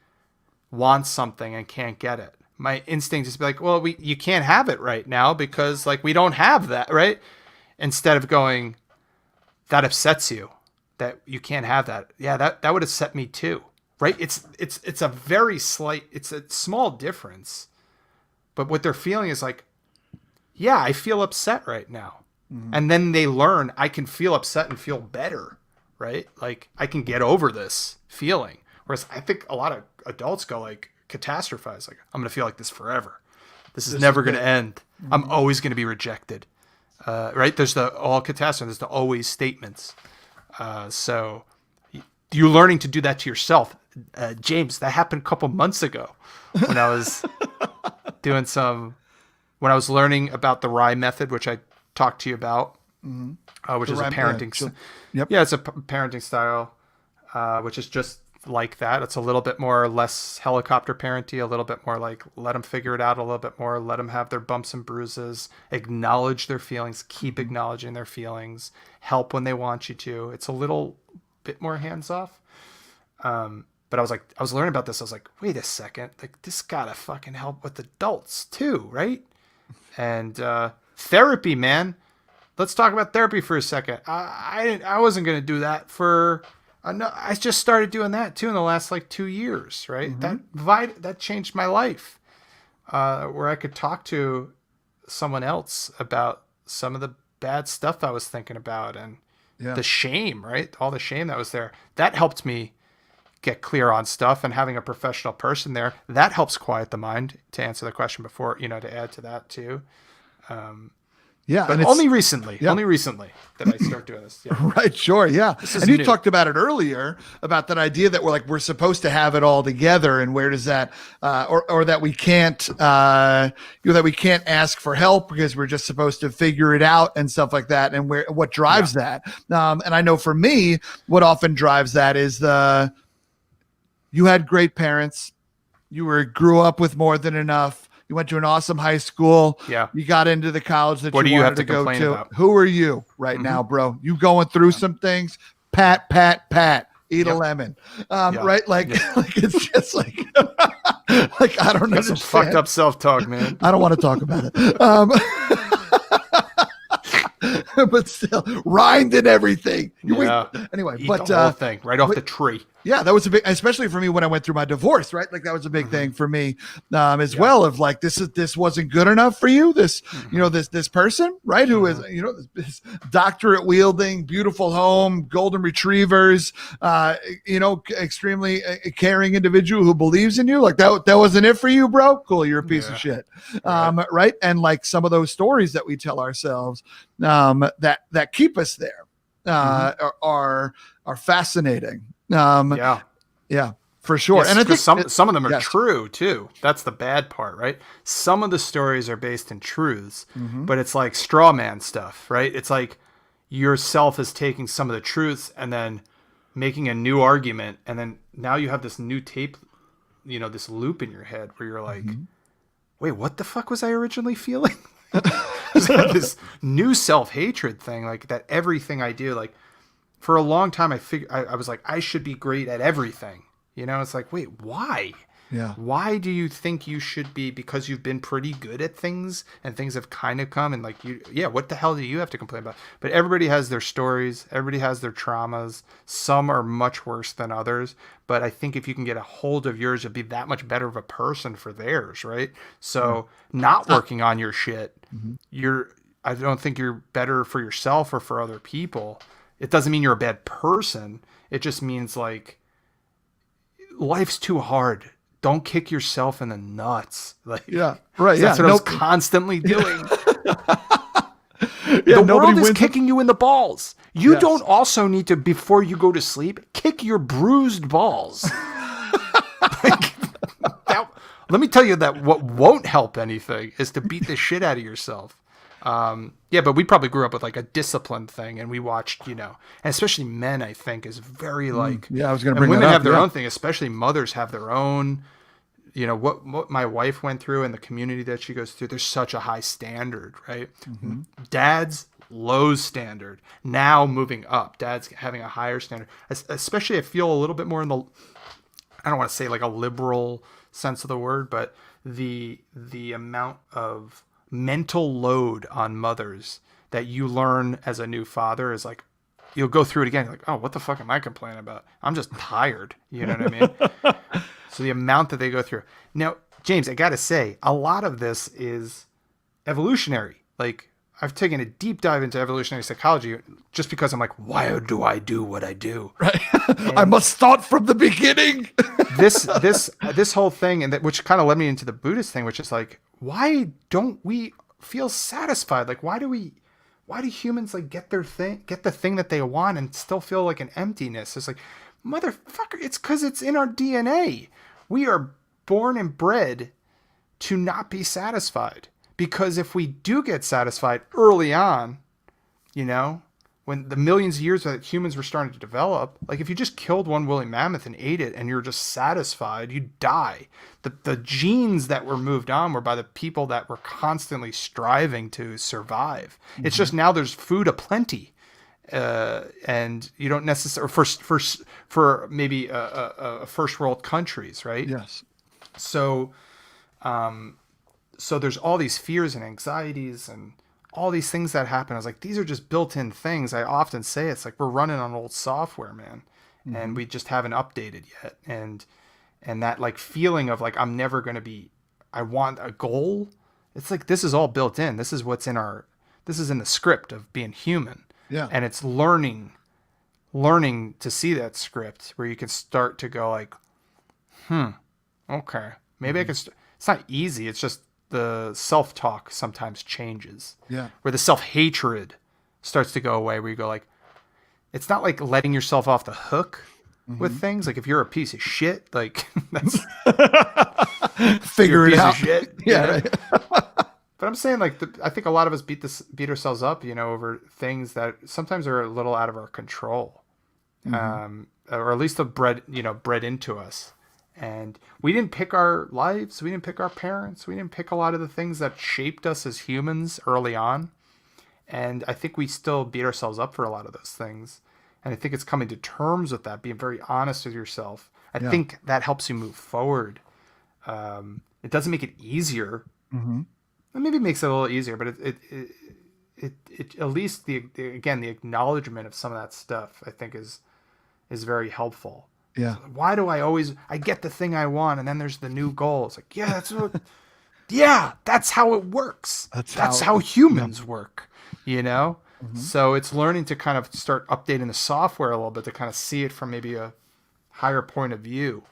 wants something and can't get it, my instinct is to be like, well, you can't have it right now because like we don't have that, right? Instead of going, that upsets you that you can't have that. Yeah, that would upset me too, right? It's a very slight, it's a small difference, but what they're feeling is like, yeah, I feel upset right now. Mm-hmm. And then they learn I can feel upset and feel better, right? Like I can get over this feeling. Whereas I think a lot of adults go like catastrophize, like I'm going to feel like this forever. This is never going to end. Mm-hmm. I'm always going to be rejected. Right? There's the all catastrophe. There's the always statements. So you're learning to do that to yourself. James, that happened a couple months ago when I was when I was learning about the RIE method, which I talked to you about, which is a parenting. Yeah, it's a parenting style, which is just like that. It's a little bit more less helicopter parenting, a little bit more like let them figure it out a little bit more, let them have their bumps and bruises, acknowledge their feelings, keep acknowledging their feelings, help when they want you to. It's a little bit more hands off. But I was learning about this. I was like, wait a second, like this gotta fucking help with adults too, right? And therapy, man. Let's talk about therapy for a second. I wasn't gonna do that for. No, I just started doing that too in the last like 2 years, right? Mm-hmm. That changed my life, where I could talk to someone else about some of the bad stuff I was thinking about and the shame, right? All the shame that was there. That helped me get clear on stuff, and having a professional person there, that helps quiet the mind, to answer the question before, to add to that too. But only recently that I start doing this. Yeah. Right. Sure. Yeah. And you talked about it earlier about that idea that we're supposed to have it all together, and where does that, or that we can't, that we can't ask for help because we're just supposed to figure it out and stuff like that. And what drives that? And I know for me, what often drives that is you had great parents, you grew up with more than enough. You went to an awesome high school. Yeah. You got into the college that you wanted to go to. About? Who are you right now, bro? You going through some things? Pat. Eat a lemon. Right? Like, like it's just like, like I don't know. Some fucked up self-talk, man. I don't want to talk about it. But still, rhymed and everything. Anyway, eat the whole thing right off the tree. Yeah, that was a big, especially for me when I went through my divorce, right? Like that was a big thing for me as well. Of like, this wasn't good enough for you. This, this person, right? Who is, this doctorate wielding, beautiful home, golden retrievers, extremely caring individual who believes in you. Like that wasn't it for you, bro. Cool, you're a piece of shit, right? And like some of those stories that we tell ourselves that keep us there are fascinating. Yeah, for sure. Yes, and I think some of them are true too. That's the bad part, right? Some of the stories are based in truths, but it's like straw man stuff, right? It's like yourself is taking some of the truths and then making a new argument, and then now you have this new tape, this loop in your head where you're like, wait, what the fuck was I originally feeling? This new self-hatred thing, like that everything I do, like for a long time I was like, I should be great at everything. It's like, wait, why? Yeah. Why do you think you should be? Because you've been pretty good at things and things have kind of come and like what the hell do you have to complain about? But everybody has their stories. Everybody has their traumas. Some are much worse than others. But I think if you can get a hold of yours, you'll be that much better of a person for theirs, right? So not working on your shit, I don't think you're better for yourself or for other people. It doesn't mean you're a bad person. It just means like life's too hard. Don't kick yourself in the nuts. Like, yeah, right. That's what I was constantly doing. The world is kicking you in the balls. You don't also need to, before you go to sleep, kick your bruised balls. Let me tell you that what won't help anything is to beat the shit out of yourself. But we probably grew up with like a discipline thing, and we watched, and especially men, I think, is very like, I was going to bring women that up. have their own thing, especially mothers have their own, what my wife went through and the community that she goes through. There's such a high standard, right? Dad's low standard, now moving up. Dad's having a higher standard, especially I feel a little bit more in the, I don't want to say like a liberal sense of the word, but the amount of mental load on mothers that you learn as a new father is like, you'll go through it again. You're like, oh, what the fuck am I complaining about? I'm just tired. You know what I mean? So the amount that they go through. Now, James, I got to say, a lot of this is evolutionary. Like, I've taken a deep dive into evolutionary psychology just because I'm like, why do I do what I do? Right. I must start from the beginning. this whole thing, and which kind of led me into the Buddhist thing, which is like, why don't we feel satisfied? Like, why do humans like get the thing that they want and still feel like an emptiness? It's like, motherfucker, it's because it's in our DNA. We are born and bred to not be satisfied. Because if we do get satisfied early on, when the millions of years that humans were starting to develop, like if you just killed one woolly mammoth and ate it and you're just satisfied, you'd die. The genes that were moved on were by the people that were constantly striving to survive. It's just now there's food aplenty. And you don't necessarily, for maybe a first world countries, right? Yes. So there's all these fears and anxieties and all these things that happen. I was like, these are just built-in things. I often say it's like we're running on old software, man, and we just haven't updated yet. And that like feeling of like I'm never going to be. I want a goal. It's like this is all built in. This is what's in this is in the script of being human. Yeah. And it's learning to see that script where you can start to go like, okay, maybe I can. It's not easy. It's just. The self-talk sometimes changes. Yeah. Where the self-hatred starts to go away, where you go like, it's not like letting yourself off the hook with things. Like if you're a piece of shit, like that's figure it out. Of shit, yeah. Right. But I'm saying like, I think a lot of us beat ourselves up, over things that sometimes are a little out of our control, or at least bred into us. And we didn't pick our lives. We didn't pick our parents. We didn't pick a lot of the things that shaped us as humans early on. And I think we still beat ourselves up for a lot of those things. And I think it's coming to terms with that, being very honest with yourself. I think that helps you move forward. It doesn't make it easier. It maybe makes it a little easier, but it at least the acknowledgement of some of that stuff, I think is very helpful. Yeah. So why do I get the thing I want and then there's the new goal? It's like, that's how it works. That's how humans work, So it's learning to kind of start updating the software a little bit to kind of see it from maybe a higher point of view.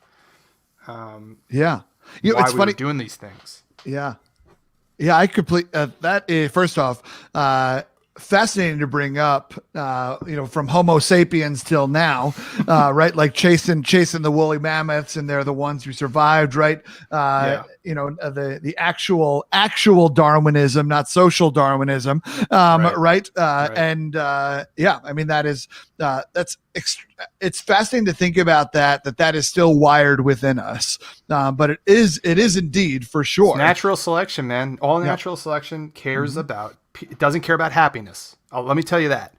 Why it's funny we're doing these things. Yeah. Yeah. I complete that. First off, fascinating to bring up, from Homo sapiens till now, right? Like chasing the woolly mammoths, and they're the ones who survived, right? The actual Darwinism, not social Darwinism, right? I mean, it's fascinating to think about that is still wired within us, but it is indeed for sure. It's natural selection, man. All natural selection cares about. It doesn't care about happiness. Let me tell you that.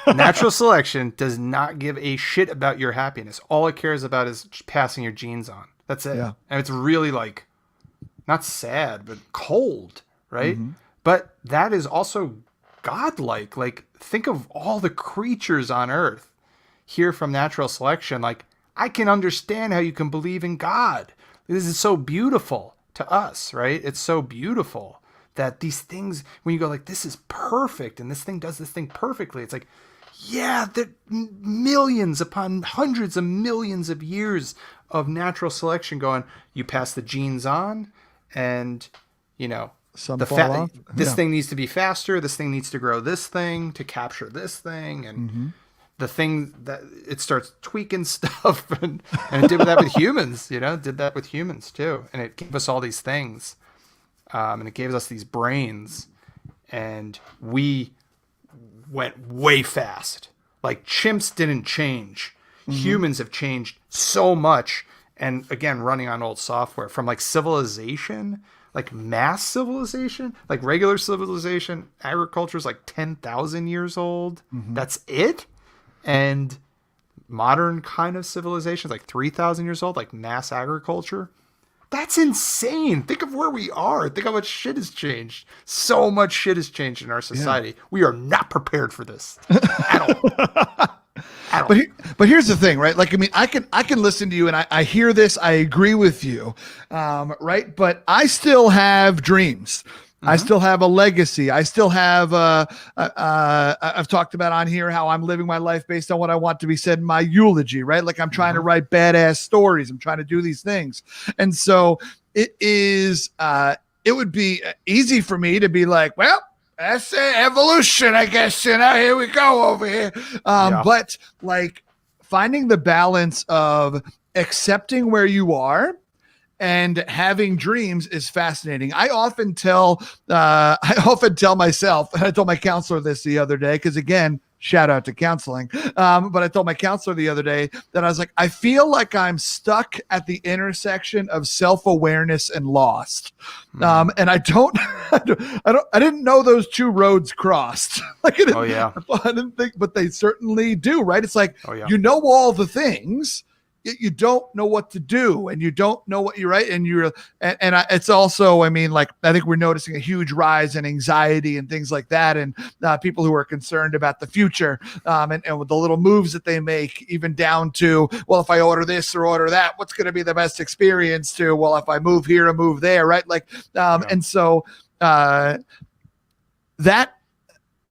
Natural selection does not give a shit about your happiness. All it cares about is passing your genes on. That's it. Yeah. And it's really like, not sad, but cold, right? Mm-hmm. But that is also godlike. Like, think of all the creatures on Earth here from natural selection. Like, I can understand how you can believe in God. This is so beautiful to us, right? It's so beautiful that these things, when you go like, this is perfect, and this thing does this thing perfectly, it's like, yeah, there millions upon hundreds of millions of years of natural selection going, you pass the genes on, and, some fall off. This thing needs to be faster, this thing needs to grow this thing to capture this thing, and the thing that it starts tweaking stuff, and it did that with humans, did that with humans too, and it gave us all these things. And it gave us these brains, and we went way fast. Like, chimps didn't change. Humans have changed so much. And again, running on old software, from like civilization, like mass civilization, like regular civilization, agriculture is like 10,000 years old. That's it. And modern kind of civilization is like 3,000 years old, like mass agriculture. That's insane. Think of where we are. Think how much shit has changed. So much shit has changed in our society. Yeah. We are not prepared for this at all. But here's the thing, right? Like, I mean, I can listen to you, and I hear this. I agree with you, right? But I still have dreams. I still have a legacy. I still have, I've talked about on here how I'm living my life based on what I want to be said in my eulogy, right? Like, I'm trying to write badass stories. I'm trying to do these things. And so it would be easy for me to be like, well, that's evolution, I guess, here we go over here. But like, finding the balance of accepting where you are and having dreams is fascinating. I often tell myself, and I told my counselor this the other day, because again, shout out to counseling. But I told my counselor the other day that I was like, I feel like I'm stuck at the intersection of self-awareness and lost. And I didn't know those two roads crossed. I didn't think, but they certainly do, right? It's like, all the things, you don't know what to do, and you don't know what you're right. And it's also, I mean, like, I think we're noticing a huge rise in anxiety and things like that. And people who are concerned about the future, and with the little moves that they make, even down to, well, if I order this or order that, what's going to be the best experience, to, well, if I move here or move there, right? Like, and so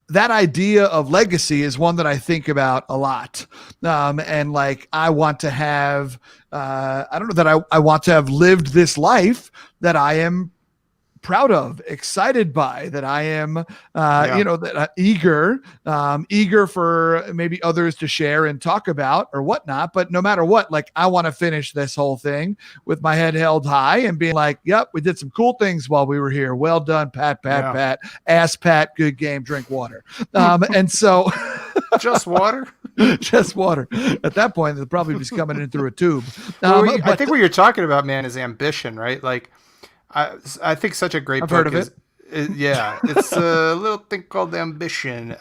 that idea of legacy is one that I think about a lot. And like, I want to have, I want to have lived this life that I am proud of, excited by, that I am, eager for maybe others to share and talk about or whatnot. But no matter what, like, I want to finish this whole thing with my head held high and being like, yep, we did some cool things while we were here. Well done, pat, ass pat, good game, drink water. And so just water. Just water. At that point, they'll probably be coming in through a tube. I think what you're talking about, man, is ambition, right? Like, I think such a great book. I've heard of it. It's a little thing called Ambition.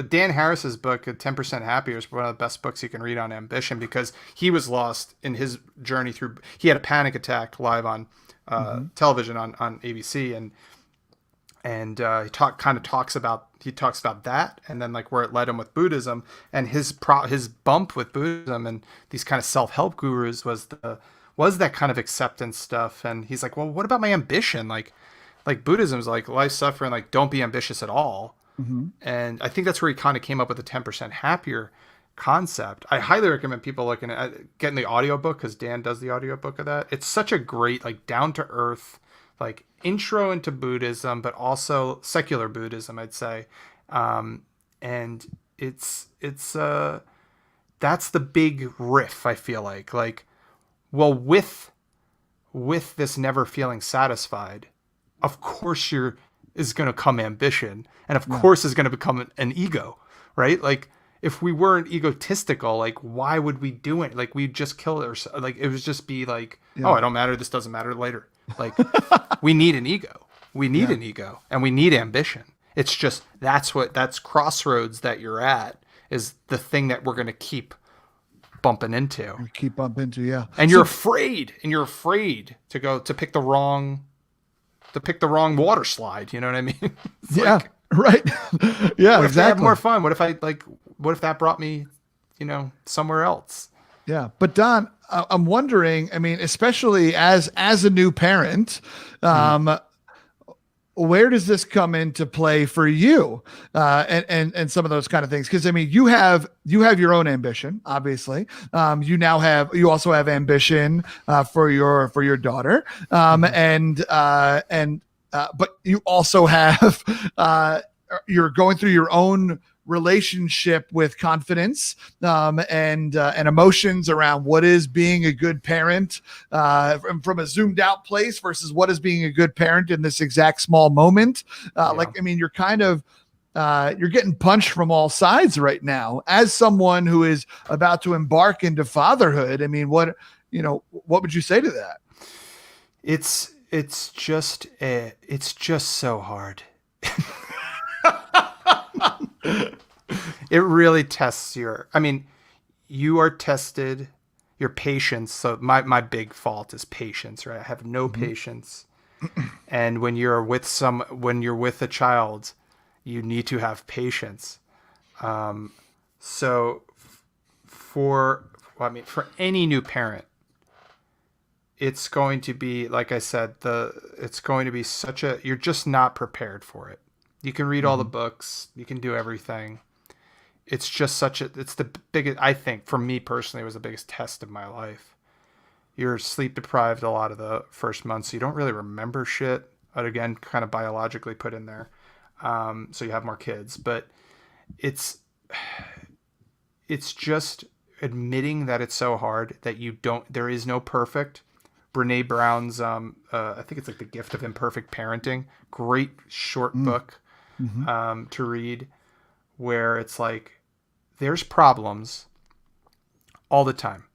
Dan Harris's book, 10% Happier, is one of the best books you can read on ambition, because he was lost in his journey through. He had a panic attack live on television on ABC, and he talks about that, and then like where it led him with Buddhism, and his bump with Buddhism and these kind of self-help gurus was that kind of acceptance stuff. And he's like, well, what about my ambition? Like Buddhism is like life suffering, like, don't be ambitious at all. And I think that's where he kind of came up with the 10% Happier concept. I highly recommend people looking at getting the audiobook, because Dan does the audiobook of that. It's such a great, like, down to earth, like, intro into Buddhism, but also secular Buddhism, I'd say. And that's the big riff, I feel like, well, with this never feeling satisfied, of course is going to come ambition, and of course is going to become an ego, right? Like, if we weren't egotistical, like, why would we do it? Like, we'd just kill ourselves. Like, it would just be like, oh, I don't matter. This doesn't matter later. Like, we need an ego. We need an ego, and we need ambition. It's just, that's crossroads that you're at, is the thing that we're going to keep bumping into. Yeah. And you're afraid to pick the wrong water slide. You know what I mean? Like, right. Yeah, what if exactly. I have more fun? What if that brought me, somewhere else? Yeah. But Don, I'm wondering, I mean, especially as a new parent, where does this come into play for you, and some of those kind of things? Because I mean, you have your own ambition, obviously. You also have ambition for your daughter, but you also have you're going through your own relationship with confidence and emotions around what is being a good parent from a zoomed out place versus what is being a good parent in this exact small moment. Like, I mean, you're kind of you're getting punched from all sides right now as someone who is about to embark into fatherhood. I mean, what would you say to that? It's just so hard. It really tests you are tested, your patience. So my big fault is patience, right? I have no patience. And when you're with a child, you need to have patience. So for any new parent, it's going to be, like I said, it's going to be you're just not prepared for it. You can read all the books, you can do everything. It's just it's the biggest, I think, for me personally, it was the biggest test of my life. You're sleep deprived a lot of the first months, so you don't really remember shit. But again, kind of biologically put in there. So you have more kids, but it's just admitting that it's so hard that there is no perfect. Brene Brown's, I think it's like The Gift of Imperfect Parenting. Great short book to read, where it's like, there's problems all the time.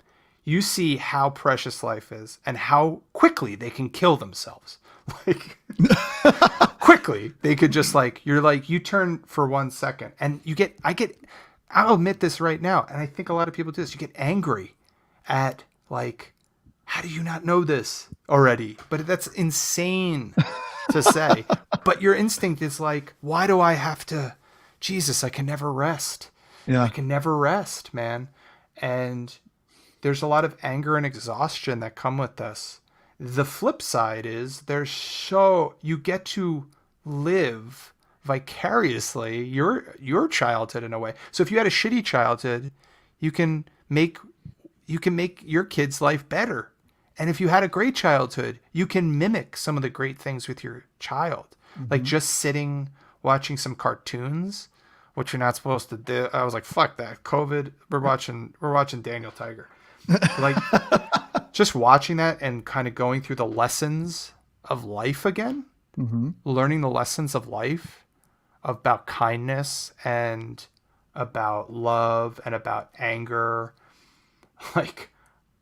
You see how precious life is and how quickly they can kill themselves. Like, quickly, they could just you turn for 1 second and I'll admit this right now, and I think a lot of people do this. You get angry at, like, how do you not know this already? But that's insane to say. But your instinct is like, why do I have to? Jesus, I can never rest. Yeah. I can never rest, man. And there's a lot of anger and exhaustion that come with this. The flip side is you get to live vicariously your childhood in a way. So if you had a shitty childhood, you can make your kid's life better. And if you had a great childhood, you can mimic some of the great things with your child. Like just sitting, watching some cartoons, which you're not supposed to do. I was like, fuck that. COVID. We're watching Daniel Tiger. Like, just watching that and kind of going through the lessons of life again, learning the lessons of life about kindness and about love and about anger. Like,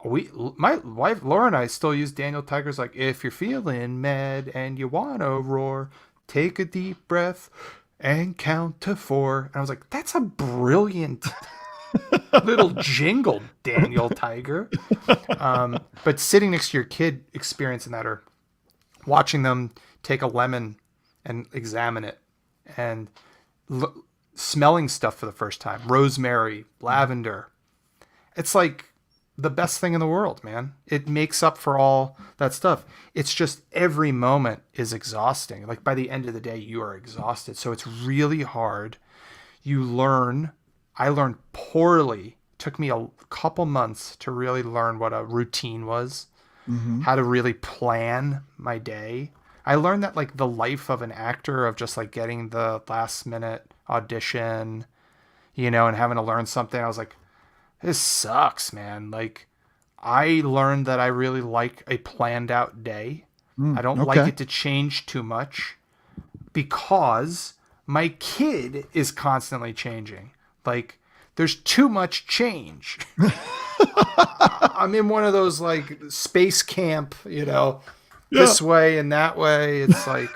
my wife Laura and I still use Daniel Tiger's, like, if you're feeling mad and you want to roar, take a deep breath and count to 4. And I was like, that's a brilliant little jingle, Daniel Tiger. But sitting next to your kid experiencing that, or watching them take a lemon and examine it, and smelling stuff for the first time, rosemary, lavender, it's like the best thing in the world, man. It makes up for all that stuff. It's just every moment is exhausting. Like, by the end of the day, you are exhausted. So it's really hard. I learned poorly. It took me a couple months to really learn what a routine was, how to really plan my day. I learned that, like, the life of an actor, of just like getting the last minute audition, and having to learn something. I was like, this sucks, man. Like, I learned that I really like a planned out day. I don't like it to change too much because my kid is constantly changing. Like, there's too much change. I'm in one of those like space camp, this way and that way. It's like,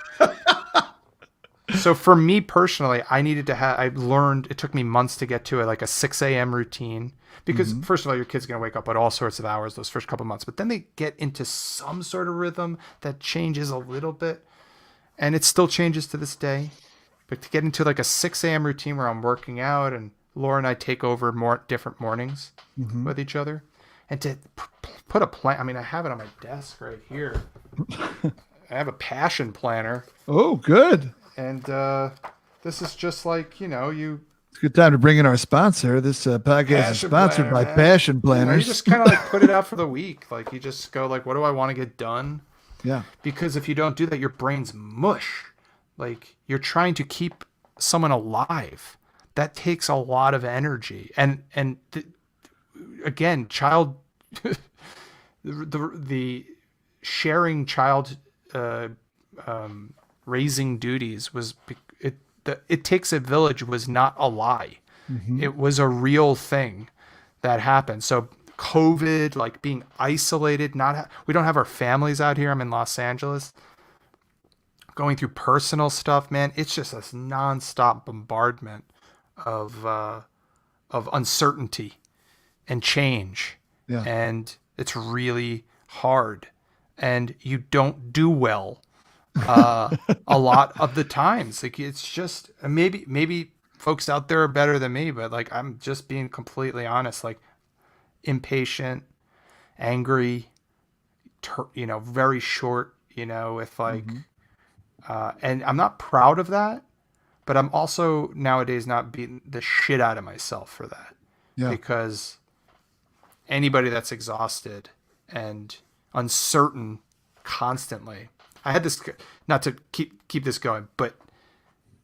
so for me personally, I learned, it took me months to get to a 6 a.m. routine because first of all, your kid's going to wake up at all sorts of hours those first couple months, but then they get into some sort of rhythm that changes a little bit, and it still changes to this day. But to get into a 6 a.m. routine where I'm working out and Laura and I take over more different mornings with each other, and to put a plan. I mean, I have it on my desk right here. I have a passion planner. Oh, good. And this is just like, it's a good time to bring in our sponsor. This podcast is sponsored by Passion Planners. You just kind of put it out for the week. Like, you just go what do I want to get done? Yeah. Because if you don't do that, your brain's mush. Like, you're trying to keep someone alive. That takes a lot of energy. And again, child, the sharing child raising duties was, it takes a village was not a lie. It was a real thing that happened. So COVID, being isolated, we don't have our families out here. I'm in Los Angeles. Going through personal stuff, man, it's just this nonstop bombardment of uncertainty and change. Yeah. And it's really hard, and you don't do well a lot of the times. It's just, maybe folks out there are better than me, but I'm just being completely honest, impatient, angry, very short, with and I'm not proud of that, but I'm also nowadays not beating the shit out of myself for that. Yeah. Because anybody that's exhausted and uncertain constantly, I had this, not to keep this going, but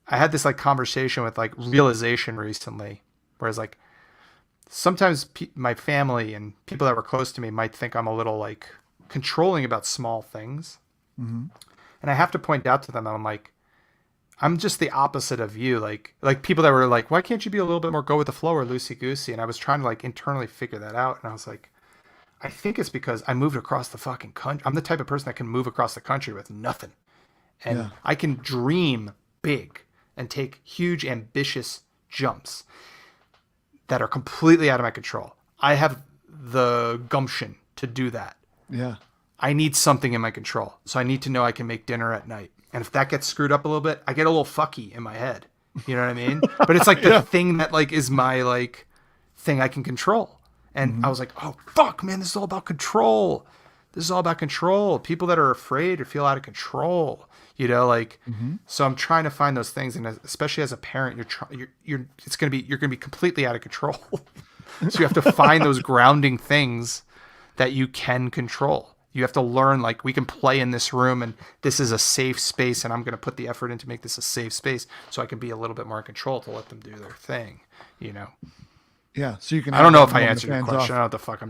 I had this conversation with realization recently, whereas sometimes my family and people that were close to me might think I'm a little controlling about small things. And I have to point out to them, I'm just the opposite of you. Like people that were why can't you be a little bit more go with the flow or loosey goosey? And I was trying to internally figure that out. And I was I think it's because I moved across the fucking country. I'm the type of person that can move across the country with nothing. And I can dream big and take huge, ambitious jumps that are completely out of my control. I have the gumption to do that. Yeah. I need something in my control. So I need to know I can make dinner at night. And if that gets screwed up a little bit, I get a little fucky in my head. You know what I mean? But it's the thing that is my thing I can control. And I was oh fuck, man, this is all about control. This is all about control. People that are afraid or feel out of control, so I'm trying to find those things. And especially as a parent, you're going to be completely out of control. So you have to find those grounding things that you can control. You have to learn, we can play in this room and this is a safe space, and I'm going to put the effort in to make this a safe space so I can be a little bit more in control to let them do their thing, Yeah. So you can. I don't know if I answered your question. I don't know what the fuck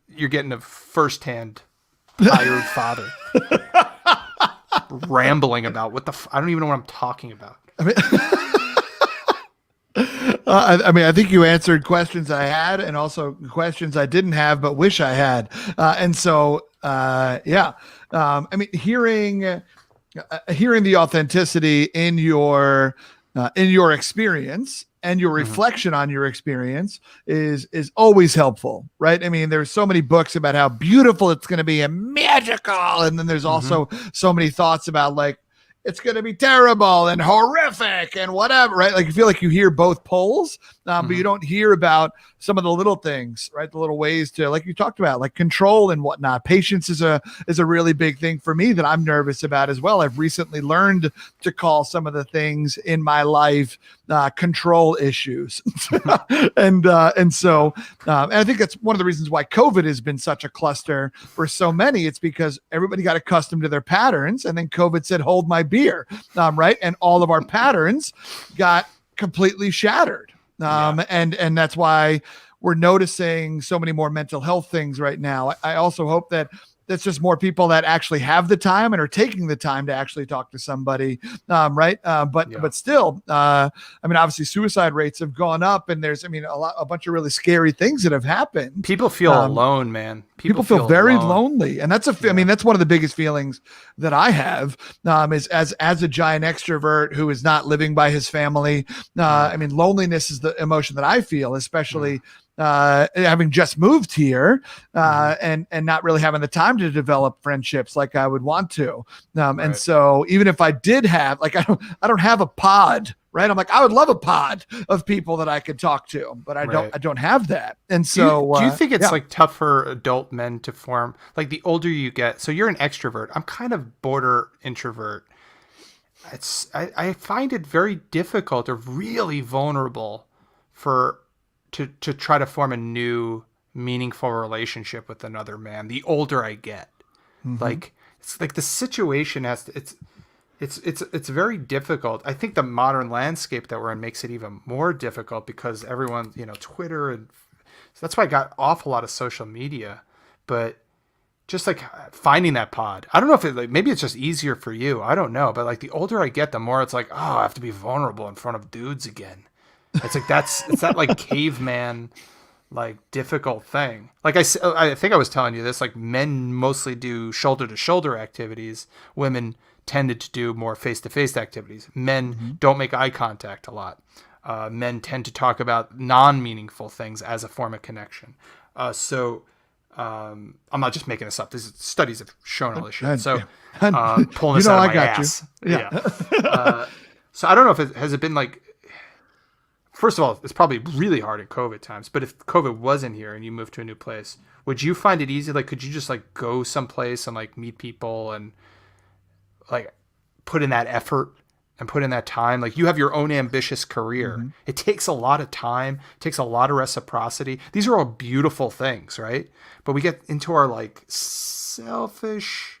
you're getting a firsthand tired father rambling about I don't even know what I'm talking about. I think you answered questions I had and also questions I didn't have but wish I had. And so, hearing the authenticity in your experience and your reflection on your experience is always helpful, right? I mean, there's so many books about how beautiful it's going to be and magical, and then there's also so many thoughts about it's going to be terrible and horrific and whatever, right? You feel like you hear both poles, but you don't hear about some of the little things, right? The little ways to, like you talked about, control and whatnot. Patience is a really big thing for me that I'm nervous about as well. I've recently learned to call some of the things in my life control issues. and I think that's one of the reasons why COVID has been such a cluster for so many. It's because everybody got accustomed to their patterns, and then COVID said, hold my beer, right? And all of our patterns got completely shattered. And that's why we're noticing so many more mental health things right now. I also hope that that's just more people that actually have the time and are taking the time to actually talk to somebody. Right. But still, I mean, obviously suicide rates have gone up, and there's, a bunch of really scary things that have happened. People feel alone, man. People feel very lonely. And that's that's one of the biggest feelings that I have, is as a giant extrovert who is not living by his family. Loneliness is the emotion that I feel, especially having just moved here, and not really having the time to develop friendships like I would want to. And so even if I did have, like, I don't have a pod, right? I'm like, I would love a pod of people that I could talk to, but I don't have that. And so do you think it's like tough for adult men to form, like, the older you get? So you're an extrovert. I'm kind of border introvert. I find it very difficult or really vulnerable to try to form a new meaningful relationship with another man the older I get. Like, it's like the situation it's very difficult. I think the modern landscape that we're in makes it even more difficult because everyone, Twitter, and so that's why I got off a lot of social media. But just like finding that pod, I don't know if maybe it's just easier for you, I don't know, but like the older I get, the more it's like, oh, I have to be vulnerable in front of dudes again. It's like it's that like caveman, like, difficult thing. Like I think I was telling you this, like, men mostly do shoulder to shoulder activities. Women tended to do more face to face activities. Men don't make eye contact a lot. Men tend to talk about non-meaningful things as a form of connection. So I'm not just making this up. These studies have shown all this shit. So pulling this out of my ass. Yeah. So I don't know if has it been like. First of all, it's probably really hard in COVID times, but if COVID wasn't here and you moved to a new place, would you find it easy? Like, could you just like go someplace and like meet people and like put in that effort and put in that time? Like, you have your own ambitious career. It takes a lot of time, it takes a lot of reciprocity. These are all beautiful things, right? But we get into our like selfish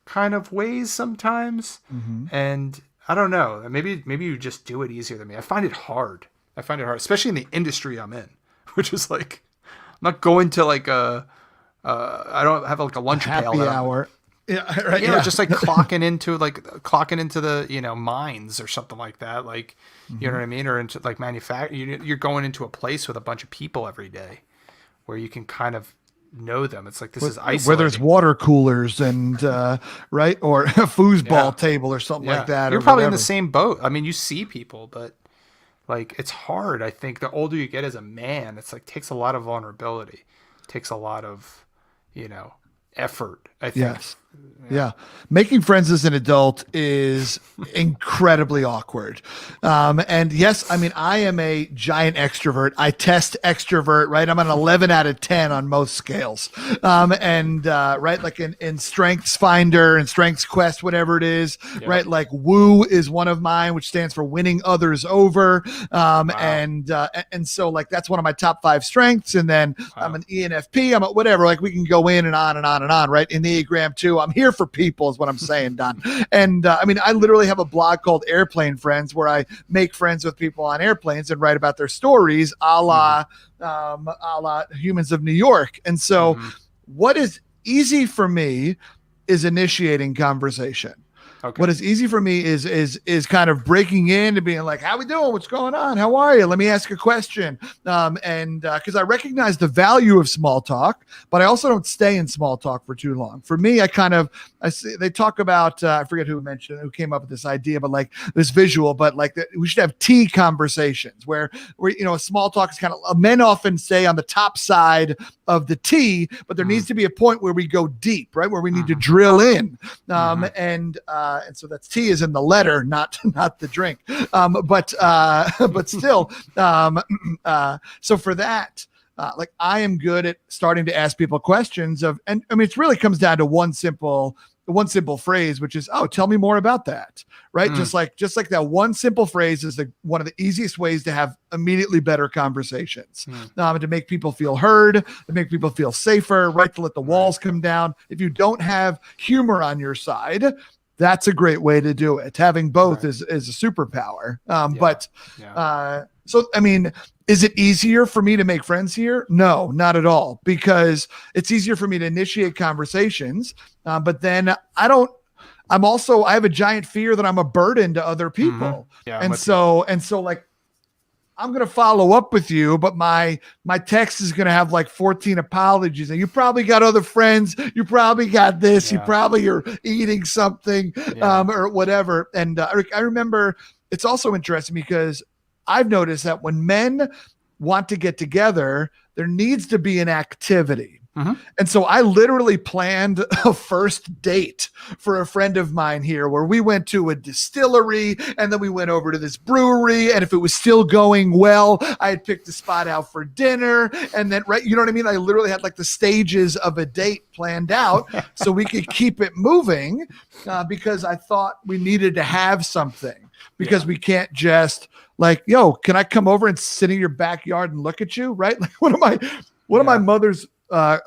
kind of ways sometimes. And I don't know. Maybe you just do it easier than me. I find it hard, especially in the industry I'm in, which is like, I'm not going to like I don't have like a lunch happy pail hour. Yeah, right. Yeah, just like clocking into the mines or something like that. Like, you know what I mean? Or into like you're going into a place with a bunch of people every day where you can kind of know them. It's like this is isolating. Where there's water coolers and right, or a foosball table or something like that. You're probably in the same boat. I mean, you see people, but like, it's hard. I think the older you get as a man, it's like takes a lot of vulnerability, takes a lot of effort, I think. Yes. Yeah. Making friends as an adult is incredibly awkward. And yes, I am a giant extrovert. I test extrovert, right? I'm an 11 out of 10 on most scales. Right, like in Strengths Finder and Strengths Quest, whatever it is, right? Like Woo is one of mine, which stands for winning others over. Wow. And so like, that's one of my top 5 strengths. And then I'm an ENFP, I'm a whatever, like we can go in and on and on and on, right? In the Enneagram 2, I'm here for people is what I'm saying, Don. And I literally have a blog called Airplane Friends where I make friends with people on airplanes and write about their stories, a la Humans of New York. And so what is easy for me is initiating conversation. Okay. What is easy for me is kind of breaking in and being like, how we doing? What's going on? How are you? Let me ask a question. And because I recognize the value of small talk, but I also don't stay in small talk for too long. For me, they talk about, I forget who came up with this idea, but like this visual, but like we should have tea conversations where small talk is kind of, men often stay on the top side of the tea, but there needs to be a point where we go deep, right? Where we need to drill in. And so that's tea is in the letter, not the drink. But still, so for that, like I am good at starting to ask people questions it really comes down to one simple phrase, which is, oh, tell me more about that. Right. Just like that one simple phrase is one of the easiest ways to have immediately better conversations, to make people feel heard, to make people feel safer, right. To let the walls come down. If you don't have humor on your side, that's a great way to do it. Having both is a superpower. So, I mean, is it easier for me to make friends here? No, not at all, because it's easier for me to initiate conversations. But then I have a giant fear that I'm a burden to other people. Yeah, and so like, I'm going to follow up with you, but my text is going to have like 14 apologies, and you probably got other friends. You probably got this. You probably are eating something or whatever. And I remember it's also interesting because I've noticed that when men want to get together, there needs to be an activity. And so I literally planned a first date for a friend of mine here where we went to a distillery and then we went over to this brewery. And if it was still going well, I had picked a spot out for dinner. And then, right, you know what I mean? I literally had like the stages of a date planned out so we could keep it moving because I thought we needed to have something because we can't just like, yo, can I come over and sit in your backyard and look at you? Right? Like one of my mother's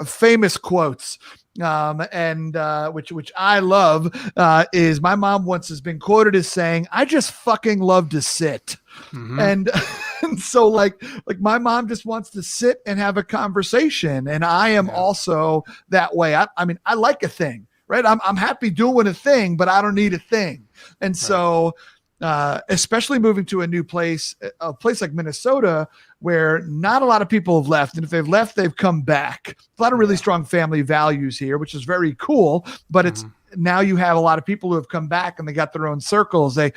famous quotes, which I love, is my mom once has been quoted as saying, "I just fucking love to sit." And so like my mom just wants to sit and have a conversation, and I am also that way. I mean, I like a thing, right? I'm happy doing a thing, but I don't need a thing. And so especially moving to a new place, a place like Minnesota, where not a lot of people have left. And if they've left, they've come back. A lot of really strong family values here, which is very cool, but it's now you have a lot of people who have come back and they got their own circles. They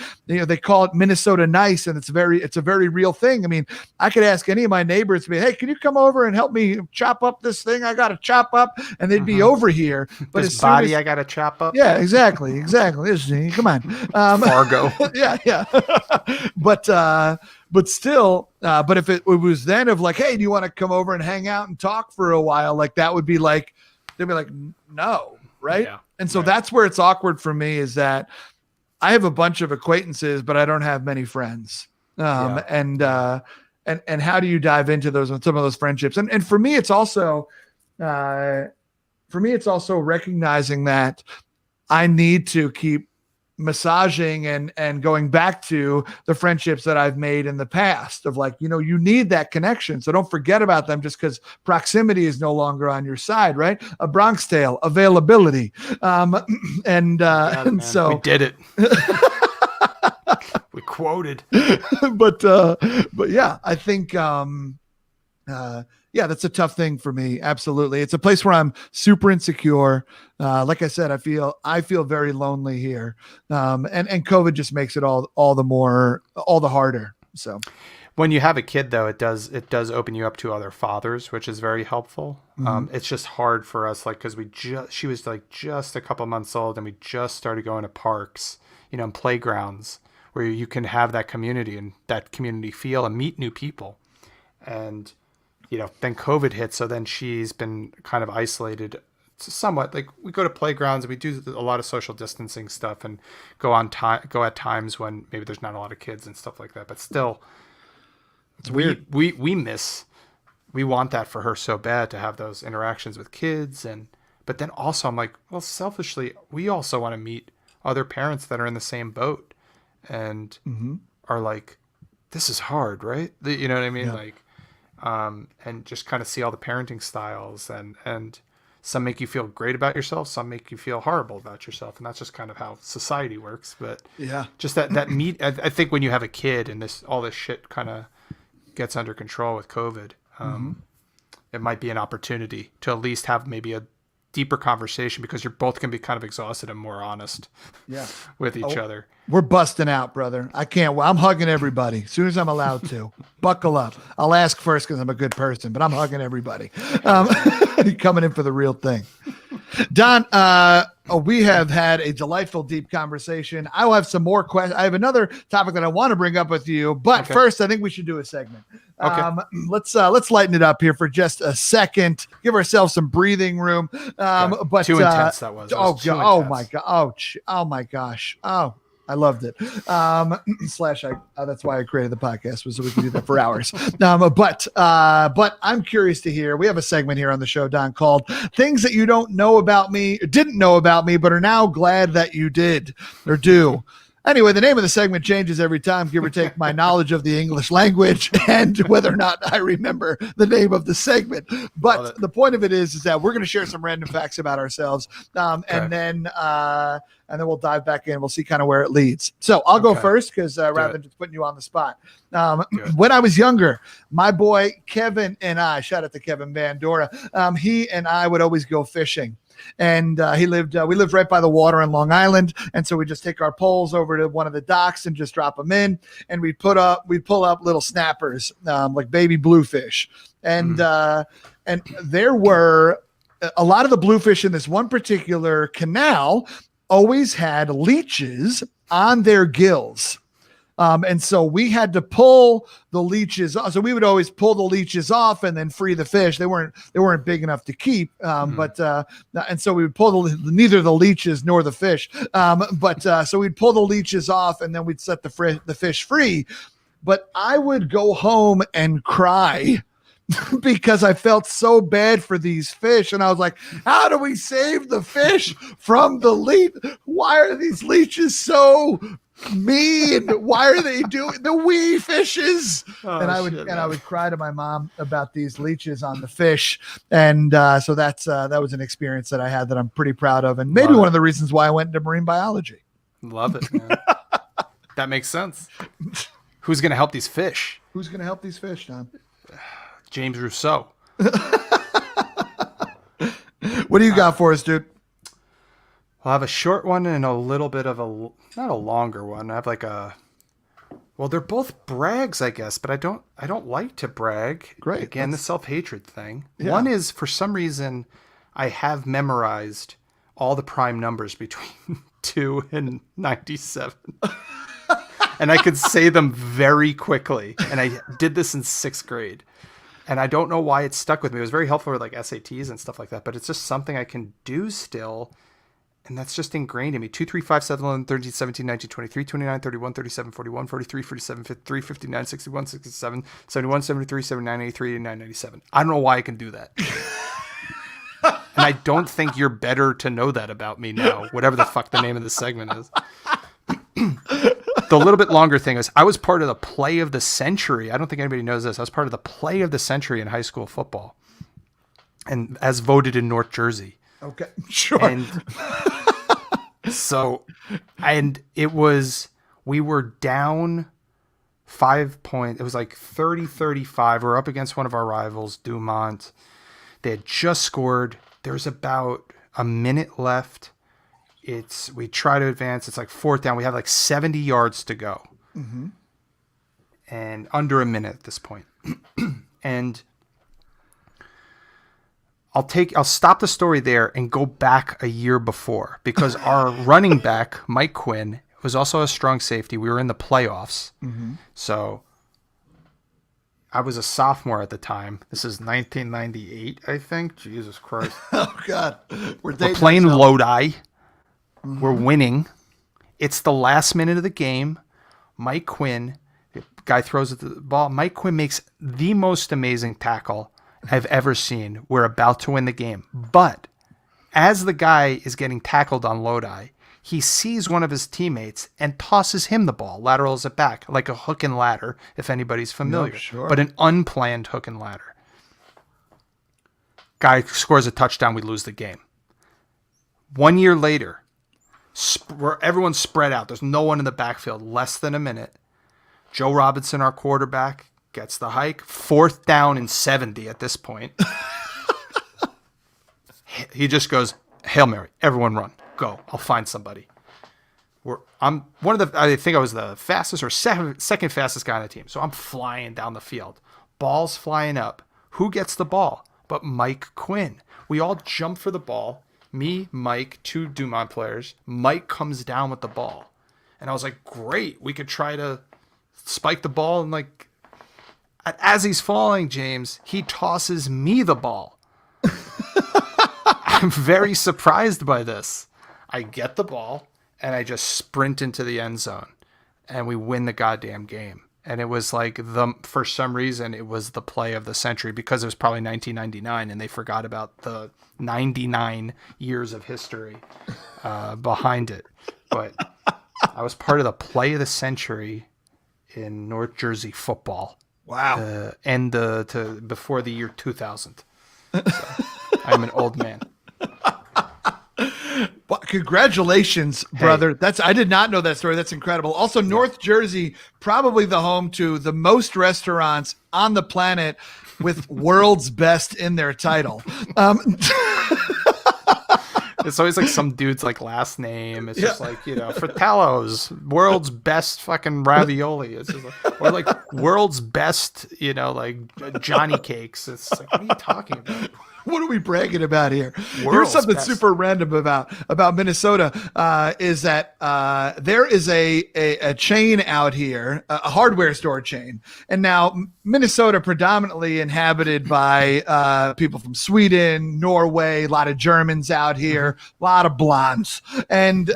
call it Minnesota nice, and it's a very real thing. I mean, I could ask any of my neighbors to be, hey, can you come over and help me chop up this thing I got to chop up? And they'd be over here. But this body I got to chop up. Yeah, exactly. Come on. Fargo. Yeah. But still, but if it was then of like, hey, do you want to come over and hang out and talk for a while? Like that would be like, they'd be like, no. Right. Yeah. And so that's where it's awkward for me, is that I have a bunch of acquaintances, but I don't have many friends. And how do you dive into some of those friendships? And for me, it's also recognizing that I need to keep massaging and going back to the friendships that I've made in the past of like, you need that connection. So don't forget about them just because proximity is no longer on your side, right? A Bronx Tale, availability. And so we did it. We quoted. But yeah, I think, that's a tough thing for me. Absolutely. It's a place where I'm super insecure. Like I said, I feel very lonely here. And COVID just makes it all the harder. So when you have a kid though, it does open you up to other fathers, which is very helpful. It's just hard for us, like, cause she was like just a couple months old and we just started going to parks, and playgrounds where you can have that community and that community feel and meet new people. And then COVID hit. So then she's been kind of isolated somewhat. Like we go to playgrounds and we do a lot of social distancing stuff and go at times when maybe there's not a lot of kids and stuff like that. But still, it's weird. We want that for her so bad to have those interactions with kids. But then also I'm like, well, selfishly, we also want to meet other parents that are in the same boat and are like, this is hard, right? You know what I mean? Yeah. Like, and just kind of see all the parenting styles and some make you feel great about yourself. Some make you feel horrible about yourself. And that's just kind of how society works. But yeah, just that meet, I think when you have a kid and all this shit kind of gets under control with COVID, it might be an opportunity to at least have maybe a deeper conversation because you're both going to be kind of exhausted and more honest with each other. We're busting out, brother. I can't. I'm hugging everybody as soon as I'm allowed to. Buckle up. I'll ask first because I'm a good person, but I'm hugging everybody. Coming in for the real thing. Don, we have had a delightful, deep conversation. I will have some more questions. I have another topic that I want to bring up with you, but first I think we should do a segment. Okay. Let's lighten it up here for just a second. Give ourselves some breathing room. But too intense that was. Oh my god. Oh my gosh. Oh, I loved it. That's why I created the podcast, was so we could do that for hours. But I'm curious to hear. We have a segment here on the show, Don, called "Things That You Don't Know About Me, Didn't Know About Me, but Are Now Glad That You Did or Do." Anyway, the name of the segment changes every time, give or take my knowledge of the English language and whether or not I remember the name of the segment. But the point of it is that we're going to share some random facts about ourselves, and then we'll dive back in. We'll see kind of where it leads. So I'll go first because rather than just putting you on the spot. When I was younger, my boy Kevin and I, shout out to Kevin Bandora, he and I would always go fishing. And we lived right by the water in Long Island. And so we just take our poles over to one of the docks and just drop them in. And we'd pull up little snappers, like baby bluefish. And there were a lot of the bluefish in this one particular canal always had leeches on their gills. And so we had to pull the leeches. So we would always pull the leeches off and then free the fish. They weren't big enough to keep. And so we would pull neither the leeches nor the fish. So we'd pull the leeches off and then we'd set the fish free. But I would go home and cry because I felt so bad for these fish. And I was like, how do we save the fish from the leech? Why are these leeches so mean? Why are they doing the wee fishes? And I would cry to my mom about these leeches on the fish. And so that was an experience that I had that I'm pretty proud of. And maybe one of the reasons why I went into marine biology. Love it, man. That makes sense. Who's going to help these fish? Who's going to help these fish, Don? James Rousseau. What do you got for us, dude? I'll have a short one and a little bit of not a longer one. I have they're both brags, I guess, but I don't like to brag. Great. Again, the self-hatred thing. Yeah. One is, for some reason, I have memorized all the prime numbers between 2 and 97. And I could say them very quickly. And I did this in 6th grade. And I don't know why it stuck with me. It was very helpful with SATs and stuff like that, but it's just something I can do still. And that's just ingrained in me. 2, 3, 5, 7, 11, 13, 17, 19, 23, 29, 31, 37, 41, 43, 47, 53, 59, 61, 67, 71, 73, 79, 83, 89, 97. I don't know why I can do that. And I don't think you're better to know that about me now, whatever the fuck the name of the segment is. The little bit longer thing is I was part of the play of the century. I don't think anybody knows this. I was part of the play of the century in high school football, and as voted in North Jersey. Okay, sure. And we were down 5 points. It was like 30-35. We're up against one of our rivals, Dumont. They had just scored. There was about a minute left. We try to advance. It's like 4th down. We have like 70 yards to go. Mm-hmm. And under a minute at this point. And I'll stop the story there and go back a year before, because our running back, Mike Quinn, was also a strong safety. We were in the playoffs. Mm-hmm. So I was a sophomore at the time. This is 1998, I think. Jesus Christ. Oh, God. We're playing Lodi. Mm-hmm. We're winning. It's the last minute of the game. Mike Quinn, the guy throws the ball. Mike Quinn makes the most amazing tackle I've ever seen. We're about to win the game. But as the guy is getting tackled on Lodi, he sees one of his teammates and tosses him the ball, laterals it back, like a hook and ladder, if anybody's familiar. No, sure. But an unplanned hook and ladder. Guy scores a touchdown, we lose the game. 1 year later, where everyone's spread out, there's no one in the backfield, less than a minute. Joe Robinson, our quarterback, gets the hike. 4th down and 70 at this point. He just goes, Hail Mary, everyone run, go. I'll find somebody. I think I was the fastest or second fastest guy on the team. So I'm flying down the field. Ball's flying up. Who gets the ball? But Mike Quinn. We all jump for the ball. Me, Mike, 2 Dumont players. Mike comes down with the ball. And I was like, great. We could try to spike the ball. And as he's falling, James, he tosses me the ball. I'm very surprised by this. I get the ball and I just sprint into the end zone, and we win the goddamn game. And it was like for some reason, it was the play of the century because it was probably 1999 and they forgot about the 99 years of history behind it. But I was part of the play of the century in North Jersey football. Wow. And before the year 2000. So I'm an old man. Well, congratulations, brother. I did not know that story. That's incredible. Also, North Jersey, probably the home to the most restaurants on the planet with world's best in their title. It's always like some dude's like last name. It's just like, Fratello's, world's best fucking ravioli. It's just like, or like world's best, like Johnny cakes. It's like, what are you talking about? What are we bragging about here? World's Here's something best. super random about Minnesota is that there is a chain out here, a hardware store chain. And now Minnesota predominantly inhabited by people from Sweden, Norway, a lot of Germans out here, a lot of blondes. And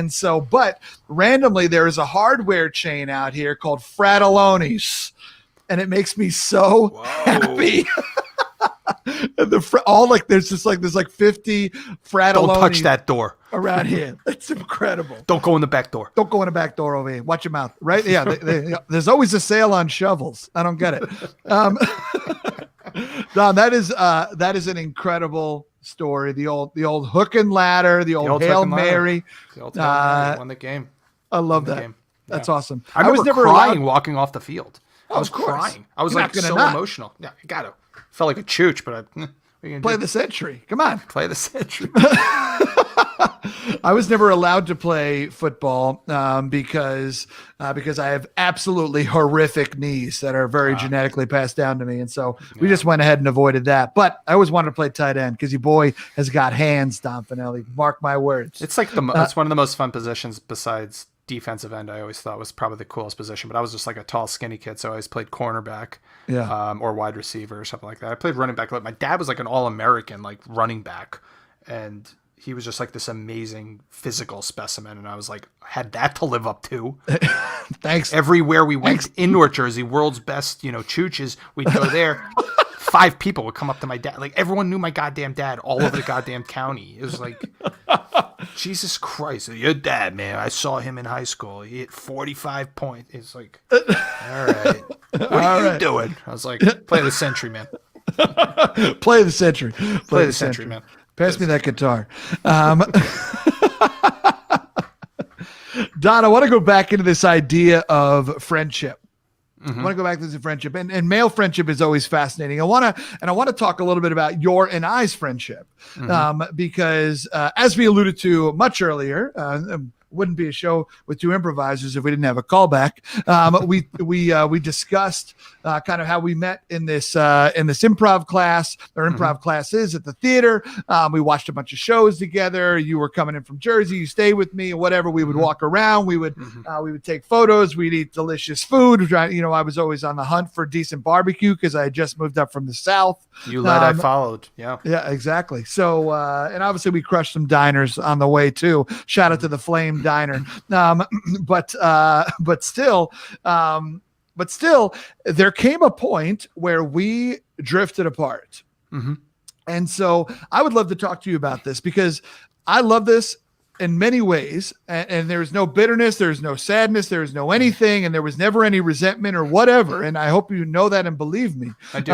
so, but randomly there is a hardware chain out here called Fratelloni's. And it makes me so happy. There's like 50 Fratelloni. Don't touch that door around here. That's incredible. Don't go in the back door. Don't go in the back door over here. Watch your mouth. Right? Yeah. There's always a sale on shovels. I don't get it. Don, that is an incredible story. The old hook and ladder, the old Hail Mary. The old Hail Mary won the game. I love that. That's awesome. I was never crying walking off the field. I was crying. I was like so emotional. Yeah, you got to. Felt like a chooch, but play the century. Come on. Play the century. I was never allowed to play football because I have absolutely horrific knees that are very genetically passed down to me. And so we just went ahead and avoided that. But I always wanted to play tight end because your boy has got hands, Don Fanelli. Mark my words. It's like it's one of the most fun positions besides defensive end. I always thought was probably the coolest position, but I was just like a tall, skinny kid, so I always played cornerback, or wide receiver or something like that. I played running back. My dad was like an All-American, like running back, and he was just like this amazing physical specimen, and I was like, had that to live up to. Thanks. Everywhere we went in North Jersey, world's best, chooches, we'd go there. 5 people would come up to my dad. Like, everyone knew my goddamn dad all over the goddamn county. It was like, Jesus Christ, your dad, man. I saw him in high school. He hit 45 points. It's like, all right. What are you doing? I was like, play the century, man. Play the century. Play the century, man. Pass me that guitar. Don, I want to go back into this idea of friendship. I want to go back to this friendship, and male friendship is always fascinating. I want to talk a little bit about your and I's friendship, because as we alluded to much earlier, wouldn't be a show with 2 improvisers if we didn't have a callback. We discussed kind of how we met in this improv class or improv classes at the theater. We watched a bunch of shows together. You were coming in from Jersey. You stayed with me, or whatever. We would walk around. We would take photos. We'd eat delicious food. I was always on the hunt for decent barbecue because I had just moved up from the South. You led, I followed. Yeah, exactly. So, and obviously we crushed some diners on the way too. Shout out to the Flame Diner. But still, there came a point where we drifted apart. And so I would love to talk to you about this because I love this in many ways, and there's no bitterness, there's no sadness, there's no anything, and there was never any resentment or whatever. And I hope you know that and believe me. I do.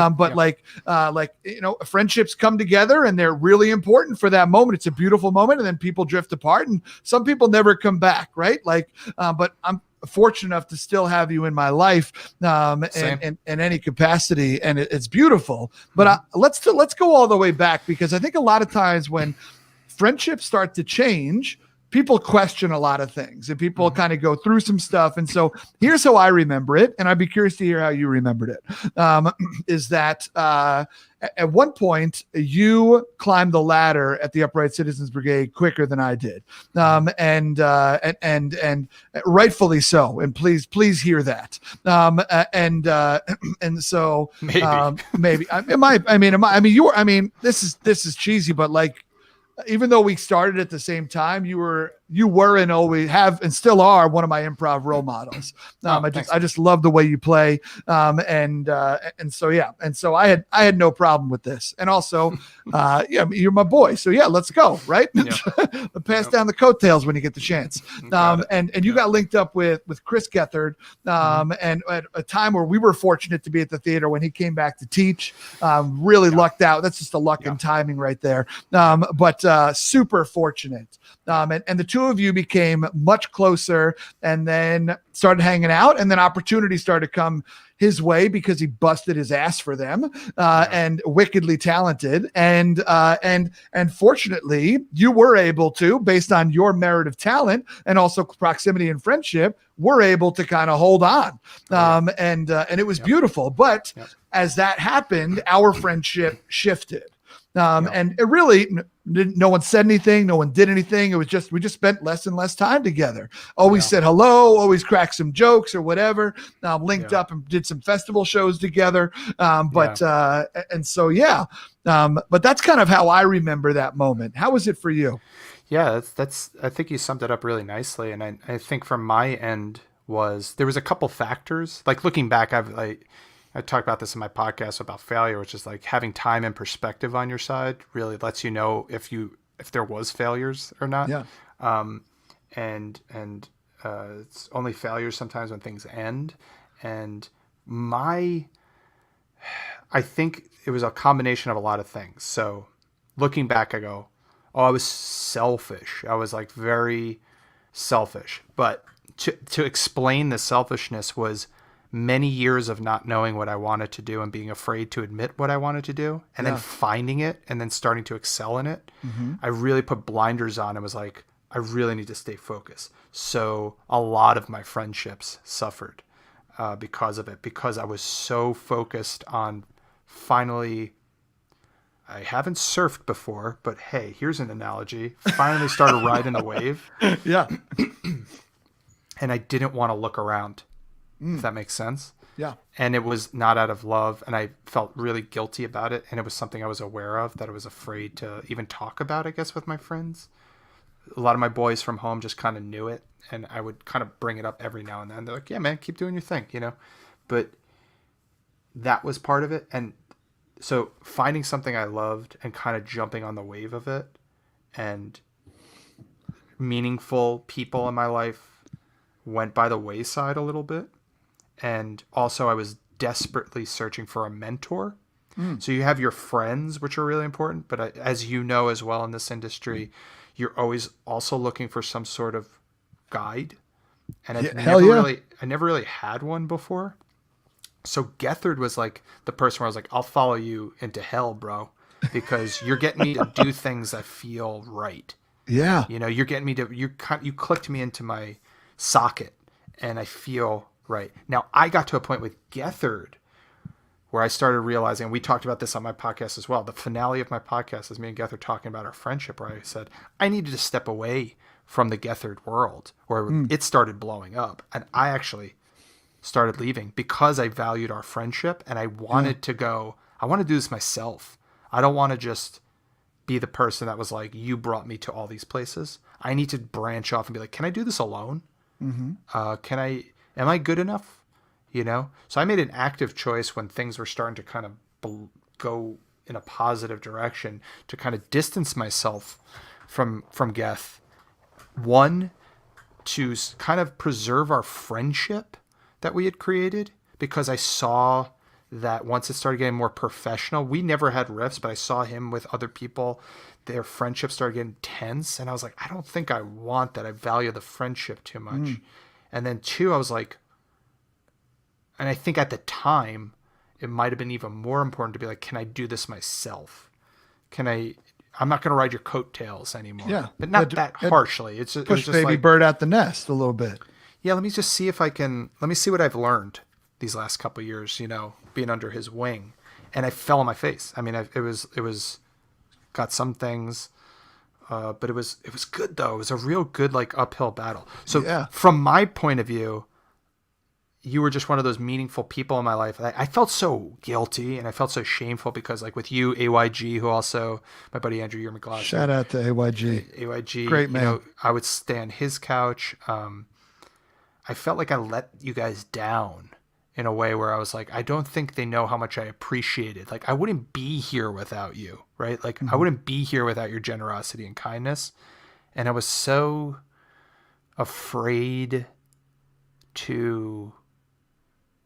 Friendships come together and they're really important for that moment. It's a beautiful moment, and then people drift apart, and some people never come back, right? But I'm fortunate enough to still have you in my life, in any capacity, and it's beautiful. But let's go all the way back, because I think a lot of times when friendships start to change, people question a lot of things, and people kind of go through some stuff. And so here's how I remember it, and I'd be curious to hear how you remembered it. Is that at one point you climbed the ladder at the Upright Citizens Brigade quicker than I did, and rightfully so. And please hear that. And so maybe this is cheesy, but like, even though we started at the same time, you were you were and always have and still are one of my improv role models. I just love the way you play. And so I had no problem with this. And also, you're my boy. So yeah, let's go. Right. Yeah. Pass down the coattails when you get the chance. And you got linked up with Chris Gethard, and at a time where we were fortunate to be at the theater when he came back to teach. Really lucked out. That's just the luck and timing right there. But super fortunate. And the two of you became much closer, and then started hanging out, and then opportunities started to come his way because he busted his ass for them, and wickedly talented. And fortunately, you were able to, based on your merit of talent and also proximity and friendship, were able to kind of hold on. And it was beautiful. But as that happened, our friendship shifted. And it really, no one said anything. No one did anything. It was just, we just spent less and less time together. Always said hello, always cracked some jokes or whatever. Linked up and did some festival shows together. But that's kind of how I remember that moment. How was it for you? Yeah, that's, I think you summed it up really nicely. And I think from my end there was a couple factors. Like looking back, I talk about this in my podcast about failure, which is like having time and perspective on your side really lets you know if there was failures or not. Yeah. And it's only failures sometimes when things end. And I think it was a combination of a lot of things. So looking back, I go, oh, I was selfish. I was like very selfish. But to explain the selfishness was many years of not knowing what I wanted to do and being afraid to admit what I wanted to do, and then finding it and then starting to excel in it. I really put blinders on and was like, I really need to stay focused. So a lot of my friendships suffered because of it, because I was so focused on finally, I haven't surfed before, but hey, here's an analogy. Finally started riding a wave. Yeah. And I didn't want to look around. If that makes sense. Yeah. And it was not out of love, and I felt really guilty about it, and it was something I was aware of that I was afraid to even talk about, I guess, with my friends. A lot of my boys from home just kind of knew it, and I would kind of bring it up every now and then. They're like, yeah, man, keep doing your thing, But that was part of it. And so finding something I loved and kind of jumping on the wave of it, and meaningful people in my life went by the wayside a little bit. And also I was desperately searching for a mentor. So you have your friends, which are really important. But as you know as well in this industry, you're always also looking for some sort of guide. And I never really had one before. So Gethard was like the person where I was like, I'll follow you into hell, bro, because you're getting me to do things that feel right. Yeah. You're getting me to, you clicked me into my socket, and I feel right. Now, I got to a point with Gethard where I started realizing, we talked about this on my podcast as well. The finale of my podcast is me and Gethard talking about our friendship, where I said, I needed to step away from the Gethard world where it started blowing up. And I actually started leaving because I valued our friendship, and I wanted to go, I want to do this myself. I don't want to just be the person that was like, you brought me to all these places. I need to branch off and be like, can I do this alone? Am I good enough? So I made an active choice when things were starting to kind of go in a positive direction to kind of distance myself from Geth. One, to kind of preserve our friendship that we had created, because I saw that once it started getting more professional, we never had riffs, but I saw him with other people, their friendship started getting tense, and I was like, I don't think I want that. I value the friendship too much. And then two, I was like, and I think at the time, it might have been even more important to be like, can I do this myself? I'm not going to ride your coattails anymore. Yeah. But not that harshly. It's push baby like, bird out the nest a little bit. Yeah, let me just see let me see what I've learned these last couple of years, being under his wing. And I fell on my face. I mean, it was got some things, but it was good though. It was a real good, like, uphill battle. So from my point of view, you were just one of those meaningful people in my life. I felt so guilty and I felt so shameful because like with you, AYG, who also, my buddy Andrew, you're McGlass. Shout out to AYG. AYG. Great man. You know, I would stay on his couch. I felt like I let you guys down in a way where I was like, I don't think they know how much I appreciate it. Like I wouldn't be here without you, right? Like I wouldn't be here without your generosity and kindness. And I was so afraid to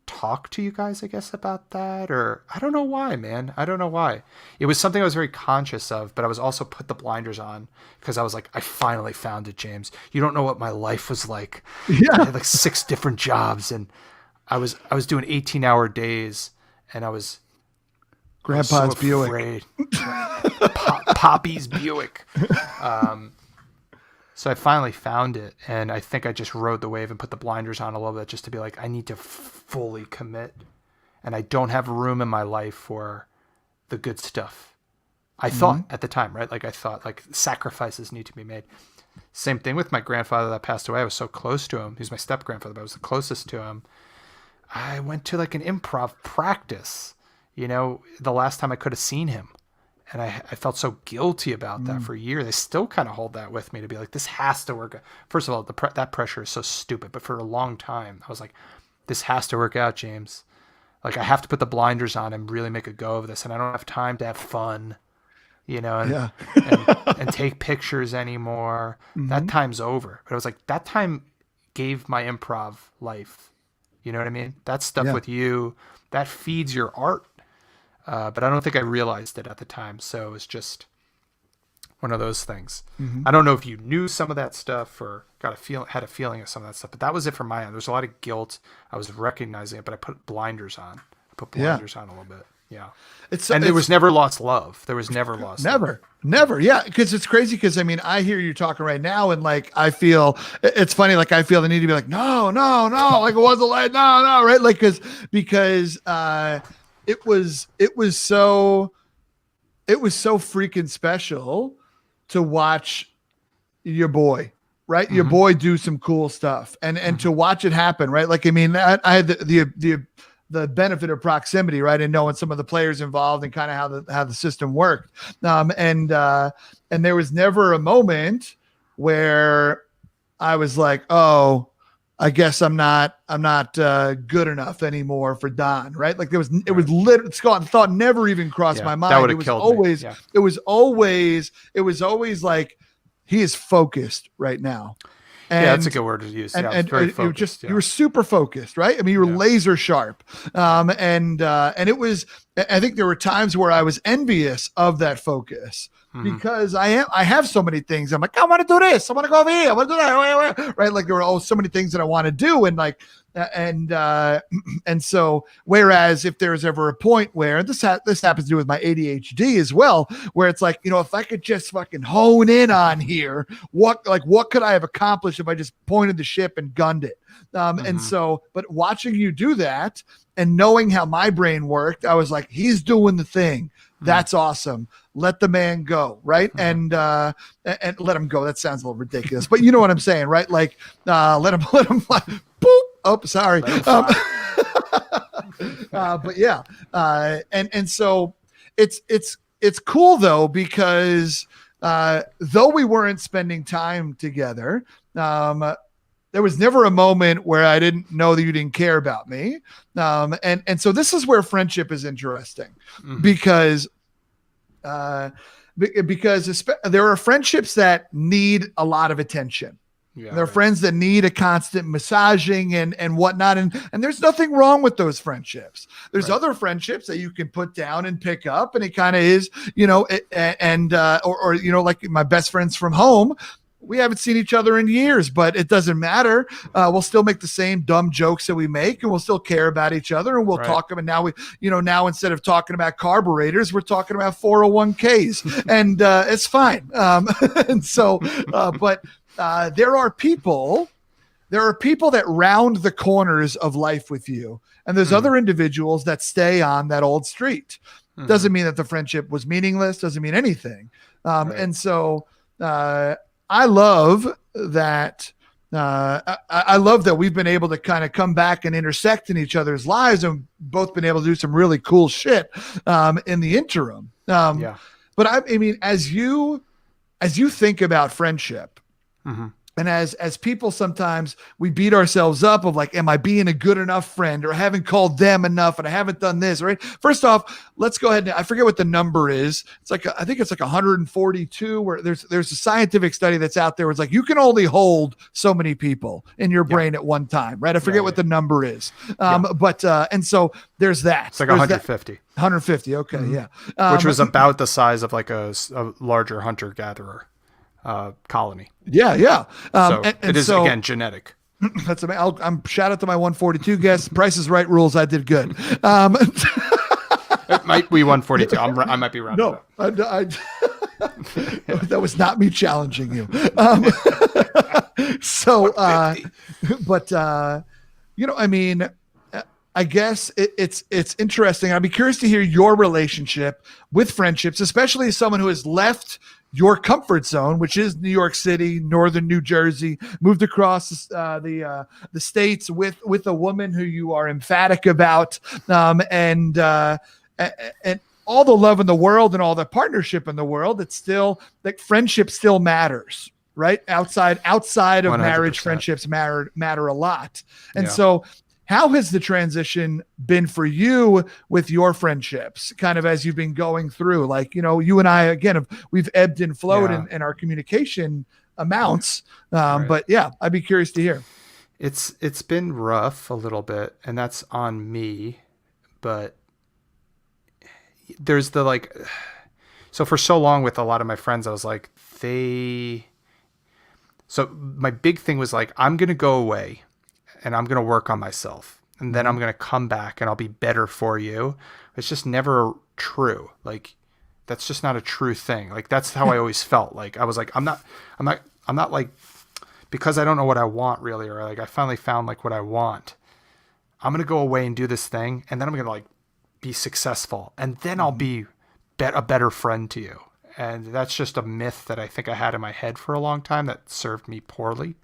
talk to you guys, I guess, about that, or I don't know why, man. I don't know why. It was something I was very conscious of, but I was also put the blinders on because I was like, I finally found it, James. You don't know what my life was like. Yeah. I had like 6 different jobs, and I was doing 18-hour days, and I was Grandpa's so Buick. Poppy's Buick. So I finally found it, and I think I just rode the wave and put the blinders on a little bit just to be like, I need to fully commit, and I don't have room in my life for the good stuff. I thought at the time, right? Like I thought like sacrifices need to be made. Same thing with my grandfather that passed away. I was so close to him. He's my step grandfather, but I was the closest to him. I went to like an improv practice, you know, the last time I could have seen him. And I felt so guilty about that for a year. They still kind of hold that with me to be like, this has to work out. First of all, that pressure is so stupid. But for a long time, I was like, this has to work out, James. Like, I have to put the blinders on and really make a go of this. And I don't have time to have fun, you know, and take pictures anymore. That time's over. But I was like, that time gave my improv life. You know what I mean? That stuff with you, that feeds your art. But I don't think I realized it at the time. So it was just one of those things. I don't know if you knew some of that stuff or had a feeling of some of that stuff, but that was it from my end. There's a lot of guilt. I was recognizing it, but I put blinders on. On a little bit. Yeah. There was never lost love. There was never lost love. Never. Yeah. Cause it's crazy. Cause I mean, I hear you talking right now and like, I feel it's funny. Like I feel the need to be like, no, like it wasn't like, no. Right. Like, because it was so freaking special to watch your boy, right? Your boy do some cool stuff and to watch it happen, right? Like, I mean, I had the benefit of proximity, right? And knowing some of the players involved and kind of how the system worked. And there was never a moment where I was like, oh, I guess I'm not good enough anymore for Don, right? Like it was literally thought never even crossed my mind. That would have killed me. Yeah. It was always like he is focused right now. And, that's a good word to use. And you were super focused, right? I mean, you were laser sharp. And it was, I think there were times where I was envious of that focus because I have so many things. I'm like, I want to do this. I want to go over here. I want to do that. Right. Like there were so many things that I want to do. And like, and so, whereas if there's ever a point where this happens to do with my ADHD as well, where it's like, you know, if I could just fucking hone in on here, what could I have accomplished if I just pointed the ship and gunned it? And so, but watching you do that and knowing how my brain worked, I was like, he's doing the thing. That's awesome. Let the man go. Right. And let him go. That sounds a little ridiculous, but you know what I'm saying, right? Like, let him fly. Boop. Oh, sorry. But yeah. And so it's cool though, because, though we weren't spending time together, there was never a moment where I didn't know that you didn't care about me. And so this is where friendship is interesting because there are friendships that need a lot of attention. Yeah, there are friends that need a constant massaging and whatnot. And there's nothing wrong with those friendships. There's other friendships that you can put down and pick up. And it kind of is, you know, or, you know, like my best friends from home, we haven't seen each other in years, but it doesn't matter. We'll still make the same dumb jokes that we make and we'll still care about each other. And we'll talk about now instead of talking about carburetors, we're talking about 401ks and it's fine. And so, but there are people that round the corners of life with you. And there's other individuals that stay on that old street. Doesn't mean that the friendship was meaningless. Doesn't mean anything. And so, I love that I love that we've been able to kind of come back and intersect in each other's lives and both been able to do some really cool shit in the interim. Yeah. But I mean, as you think about friendship, Mm-hmm. and as people, sometimes we beat ourselves up of like, am I being a good enough friend, or I haven't called them enough and I haven't done this, right? First off, let's go ahead and I forget what the number is. It's like, I think it's like 142, where there's a scientific study that's out there where it's like, you can only hold so many people in your brain at one time, right? I forget what the number is. But and so there's that. It's like 150. 150. Okay. Mm-hmm. Yeah. Which was about the size of like a larger hunter-gatherer colony. Yeah. So it is, again, genetic. That's amazing. I'm shout out to my 142 guests. Price is Right rules. I did good. It might be 142. I might be wrong. No, that was not me challenging you. I mean, I guess it's interesting. I'd be curious to hear your relationship with friendships, especially as someone who has left your comfort zone, which is New York City, northern New Jersey, moved across the states with a woman who you are emphatic about, and all the love in the world and all the partnership in the world. It's still like friendship still matters, right? Outside of 100%. Marriage, friendships matter a lot, and so. How has the transition been for you with your friendships, kind of as you've been going through? Like, you and I, again, we've ebbed and flowed in our communication amounts. Right. But yeah, I'd be curious to hear. It's been rough a little bit, and that's on me. But there's so for so long with a lot of my friends, I was like, so my big thing was like, I'm going to go away. And I'm going to work on myself, and then I'm going to come back and I'll be better for you. It's just never true. Like, that's just not a true thing. Like, that's how I always felt. Like, I was like, I'm not like, because I don't know what I want really, or like I finally found like what I want. I'm going to go away and do this thing, and then I'm going to like be successful, and then I'll be a better friend to you. And that's just a myth that I think I had in my head for a long time that served me poorly.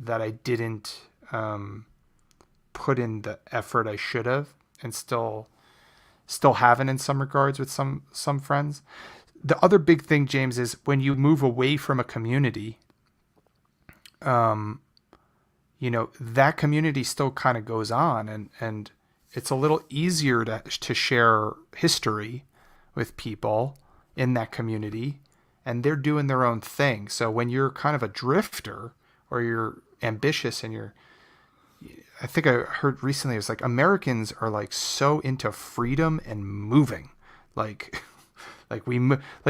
That I didn't put in the effort I should have, and still haven't in some regards with some friends. The other big thing, James, is when you move away from a community, that community still kind of goes on, and it's a little easier to share history with people in that community, and they're doing their own thing. So when you're kind of a drifter, or you're ambitious, and I think I heard recently, it was like Americans are like so into freedom and moving,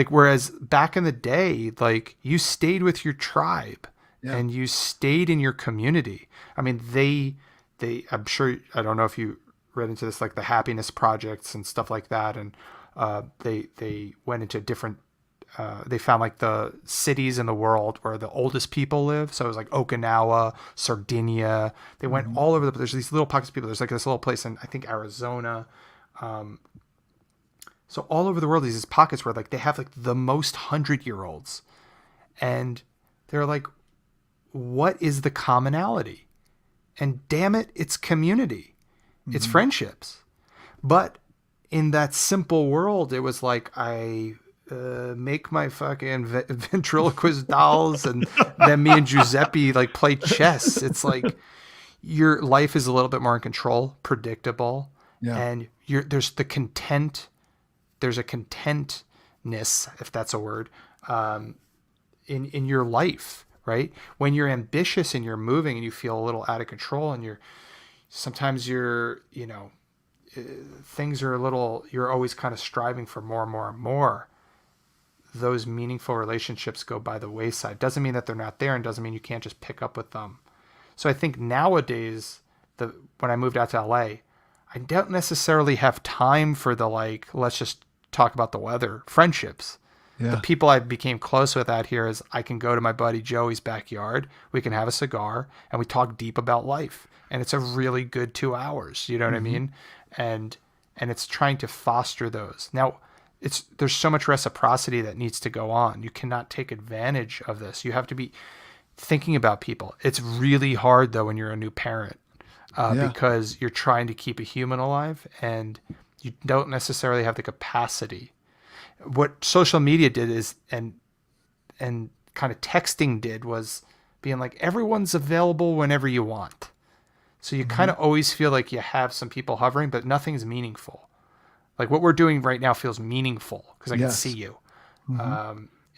whereas back in the day, like you stayed with your tribe and you stayed in your community. I mean, I'm sure, I don't know if you read into this, like the happiness projects and stuff like that. And they went into different they found like the cities in the world where the oldest people live. So it was like Okinawa, Sardinia. They went all over there's these little pockets of people. There's like this little place in, I think, Arizona. So all over the world, these pockets where like they have like the most 100-year-olds, and they're like, what is the commonality? And damn it, it's community. It's friendships. But in that simple world, it was like, I make my fucking ventriloquist dolls, and then me and Giuseppe like play chess. It's like your life is a little bit more in control, predictable, and there's a contentness, if that's a word, in your life, right? When you're ambitious and you're moving and you feel a little out of control, and sometimes things are you're always kind of striving for more and more and more. Those meaningful relationships go by the wayside. Doesn't mean that they're not there, and doesn't mean you can't just pick up with them. So I think nowadays, when I moved out to LA, I don't necessarily have time for the let's just talk about the weather friendships. Yeah. The people I became close with out here is I can go to my buddy Joey's backyard. We can have a cigar and we talk deep about life. And it's a really good 2 hours. You know what I mean? And it's trying to foster those. Now, there's so much reciprocity that needs to go on. You cannot take advantage of this. You have to be thinking about people. It's really hard though when you're a new parent, because you're trying to keep a human alive and you don't necessarily have the capacity. What social media did is, and kind of texting did, was being like, everyone's available whenever you want. So you kind of always feel like you have some people hovering, but nothing's meaningful. Like what we're doing right now feels meaningful because I can see you.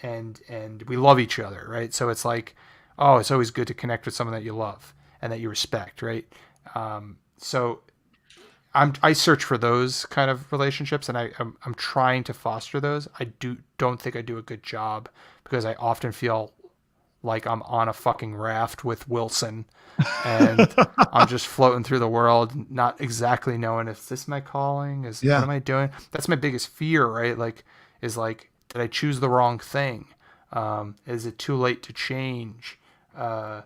And we love each other, right? So it's like, oh, it's always good to connect with someone that you love and that you respect, right? So I search for those kind of relationships, and I'm trying to foster those. Don't think I do a good job because I often feel like I'm on a fucking raft with Wilson and I'm just floating through the world, not exactly knowing if this is my calling, what am I doing? That's my biggest fear, right? Is did I choose the wrong thing? Is it too late to change? Am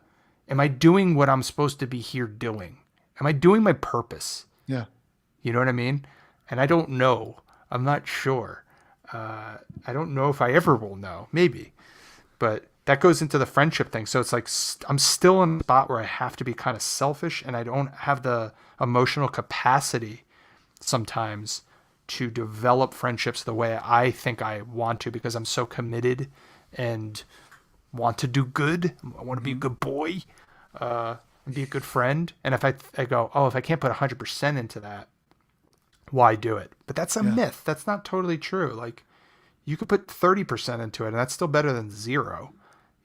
I doing what I'm supposed to be here doing? Am I doing my purpose? Yeah. You know what I mean? And I don't know. I'm not sure. I don't know if I ever will know. Maybe. But that goes into the friendship thing. So it's like I'm still in a spot where I have to be kind of selfish, and I don't have the emotional capacity sometimes to develop friendships the way I think I want to, because I'm so committed and want to do good. I want to be a good boy, and be a good friend. And if I go, oh, if I can't put 100% into that, why do it? But that's a myth. That's not totally true. Like, you could put 30% into it, and that's still better than 0,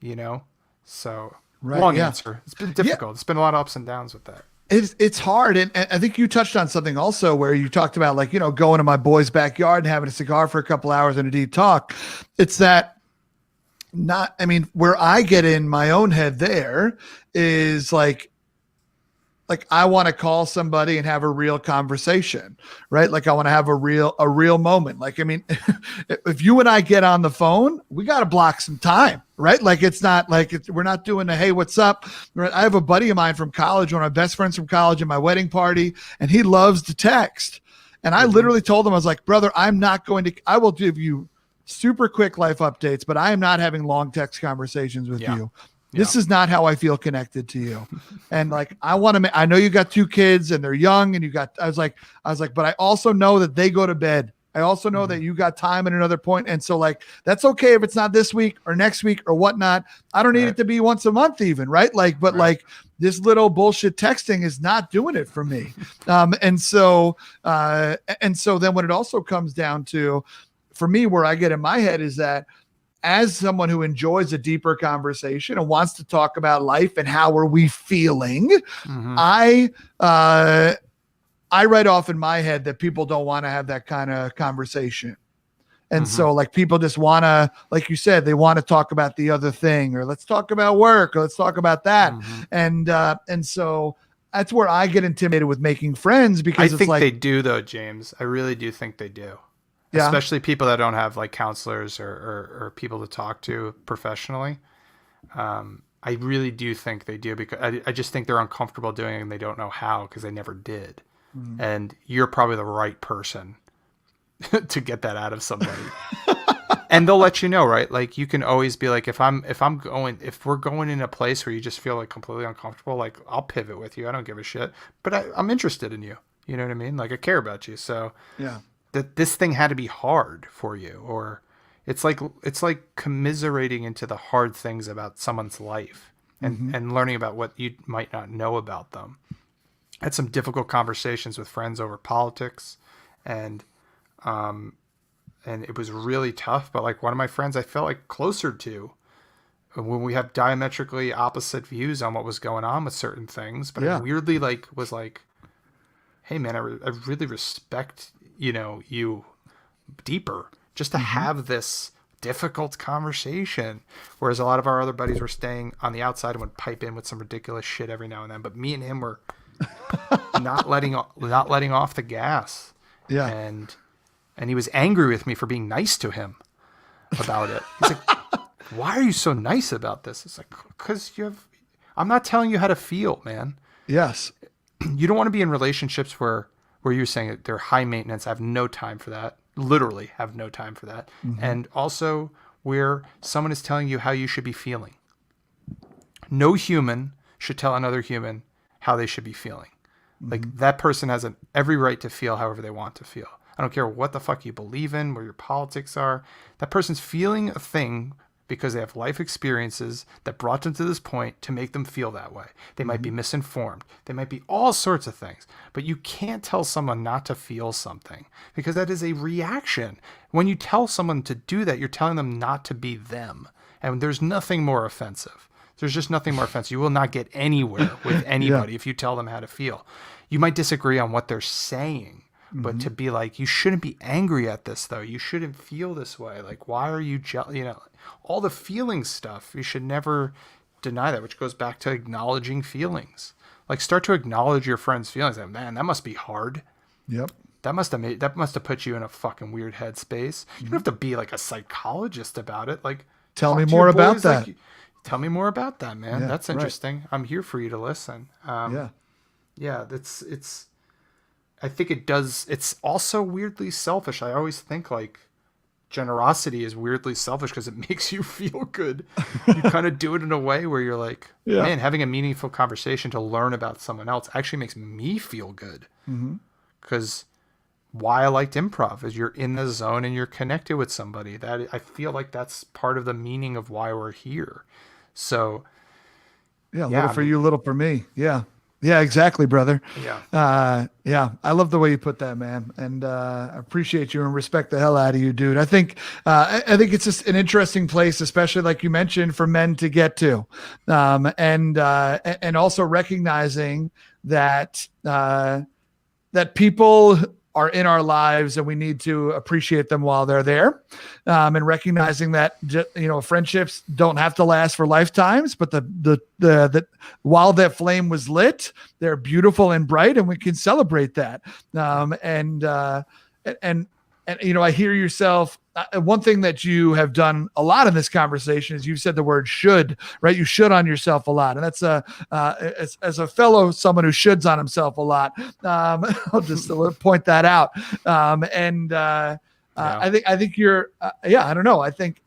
you know? So, long answer. It's been difficult. It's been a lot of ups and downs with that. It's hard. And I think you touched on something also where you talked about, like, you know, going to my boy's backyard and having a cigar for a couple hours and a deep talk. It's that where I get in my own head there is like I want to call somebody and have a real conversation, right? Like I want to have a real moment. Like, I mean, if you and I get on the phone, we got to block some time, right? Like it's not like we're not doing the, hey, what's up? I have a buddy of mine from college, one of my best friends from college, at my wedding party, and he loves to text. And I literally told him, I was like, brother, I will give you super quick life updates, but I am not having long text conversations with you. This is not how I feel connected to you. And like, I know you got 2 kids and they're young, and I was like, but I also know that they go to bed. I also know that you got time at another point. And so like, that's okay if it's not this week or next week or whatnot. I don't need it to be once a month even. Right. Like, but like this little bullshit texting is not doing it for me. And so then when it also comes down to, for me, where I get in my head is that, as someone who enjoys a deeper conversation and wants to talk about life and how are we feeling, I write off in my head that people don't want to have that kind of conversation. And so like people just want to, like you said, they want to talk about the other thing, or let's talk about work, or let's talk about that. And so that's where I get intimidated with making friends, because I think they do though, James. I really do think they do. Yeah. Especially people that don't have like counselors or people to talk to professionally. I really do think they do, because I just think they're uncomfortable doing it and they don't know how, because they never did. And you're probably the right person to get that out of somebody. And they'll let you know, right? Like you can always be like, if we're going in a place where you just feel like completely uncomfortable, like I'll pivot with you. I don't give a shit, but I'm interested in you. You know what I mean? Like I care about you. So yeah. That this thing had to be hard for you, or it's like commiserating into the hard things about someone's life and learning about what you might not know about them. I had some difficult conversations with friends over politics, and it was really tough. But like one of my friends I felt like closer to, when we have diametrically opposite views on what was going on with certain things, but I weirdly was like, hey man, I really respect you deeper, just to have this difficult conversation. Whereas a lot of our other buddies were staying on the outside and would pipe in with some ridiculous shit every now and then. But me and him were not letting off the gas. Yeah. And he was angry with me for being nice to him about it. He's like, why are you so nice about this? It's like, because I'm not telling you how to feel, man. Yes. You don't want to be in relationships where you're saying that they're high maintenance. I have no time for that. Literally have no time for that. And also where someone is telling you how you should be feeling. no human should tell another human how they should be feeling. Like that person has every right to feel however they want to feel. I don't care what the fuck you believe in, where your politics are. That person's feeling a thing because they have life experiences that brought them to this point to make them feel that way. They might be misinformed. They might be all sorts of things. But you can't tell someone not to feel something because that is a reaction. When you tell someone to do that, you're telling them not to be them. And there's nothing more offensive. There's just nothing more offensive. You will not get anywhere with anybody if you tell them how to feel. You might disagree on what they're saying, but to be like, you shouldn't be angry at this, though. You shouldn't feel this way. Like, why are you jealous? You know, all the feeling stuff, you should never deny that, which goes back to acknowledging feelings. Like, start to acknowledge your friend's feelings. Like, man, that must be hard. Yep. That must have put you in a fucking weird headspace. You don't have to be like a psychologist about it. Like, tell me more about that. Like, tell me more about that, man. Yeah, that's interesting. Right. I'm here for you to listen. Yeah, it's. I think it does. It's also weirdly selfish. I always think like generosity is weirdly selfish because it makes you feel good. You kind of do it in a way where you're like, man, having a meaningful conversation to learn about someone else actually makes me feel good. Because why I liked improv is you're in the zone and you're connected with somebody. That I feel like that's part of the meaning of why we're here. So, little for you, little for me. Yeah, exactly, brother. Yeah. I love the way you put that, man. And I appreciate you and respect the hell out of you, dude. I think it's just an interesting place, especially like you mentioned, for men to get to. And also recognizing that that people are in our lives and we need to appreciate them while they're there. And recognizing that, friendships don't have to last for lifetimes, but the while that flame was lit, they're beautiful and bright and we can celebrate that. And I hear yourself. One thing that you have done a lot in this conversation is you've said the word should, right? You should on yourself a lot. And that's as a fellow, someone who shoulds on himself a lot. I'll just point that out. I think you're, I don't know. I think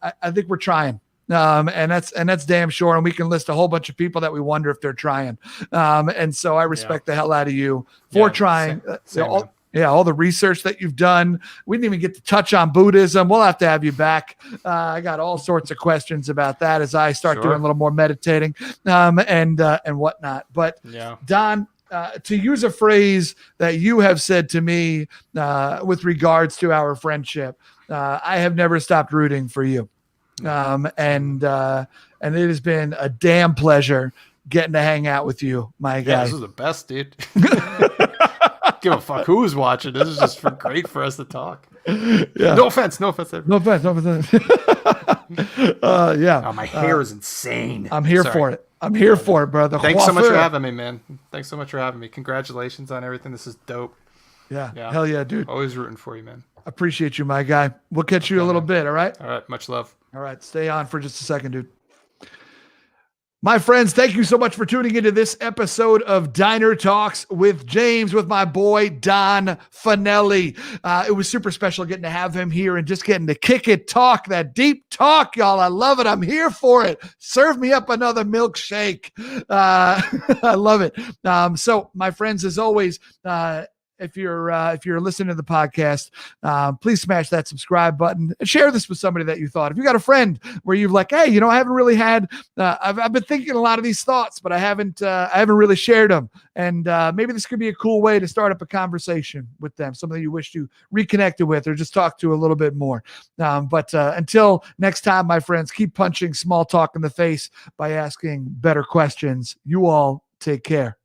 we're trying. And that's damn sure. And we can list a whole bunch of people that we wonder if they're trying. And so I respect the hell out of you for trying. Same, all the research that you've done. We didn't even get to touch on Buddhism. We'll have to have you back. I got all sorts of questions about that as I start doing a little more meditating and whatnot. But Don, to use a phrase that you have said to me with regards to our friendship, I have never stopped rooting for you. And it has been a damn pleasure getting to hang out with you, my guy. This is the best, dude. Give a fuck who's watching. This is just great for us to talk. Yeah. No offense. No offense. My hair is insane. I'm here for it. I'm here for it, brother. Thanks so much for having me, man. Thanks so much for having me. Congratulations on everything. This is dope. Yeah. Hell yeah, dude. Always rooting for you, man. Appreciate you, my guy. We'll catch you a little bit. All right. All right. Much love. All right. Stay on for just a second, dude. My friends, thank you so much for tuning into this episode of Diner Talks with James, with my boy, Don Fanelli. It was super special getting to have him here and just getting to kick it, talk, that deep talk, y'all. I love it. I'm here for it. Serve me up another milkshake. I love it. So, my friends, as always, if you're listening to the podcast, please smash that subscribe button and share this with somebody that you thought. If you got a friend where you're like, hey, I haven't really had, I've been thinking a lot of these thoughts, but I haven't really shared them. And maybe this could be a cool way to start up a conversation with them, something you wish to reconnected with or just talk to a little bit more. But until next time, my friends, keep punching small talk in the face by asking better questions. You all take care.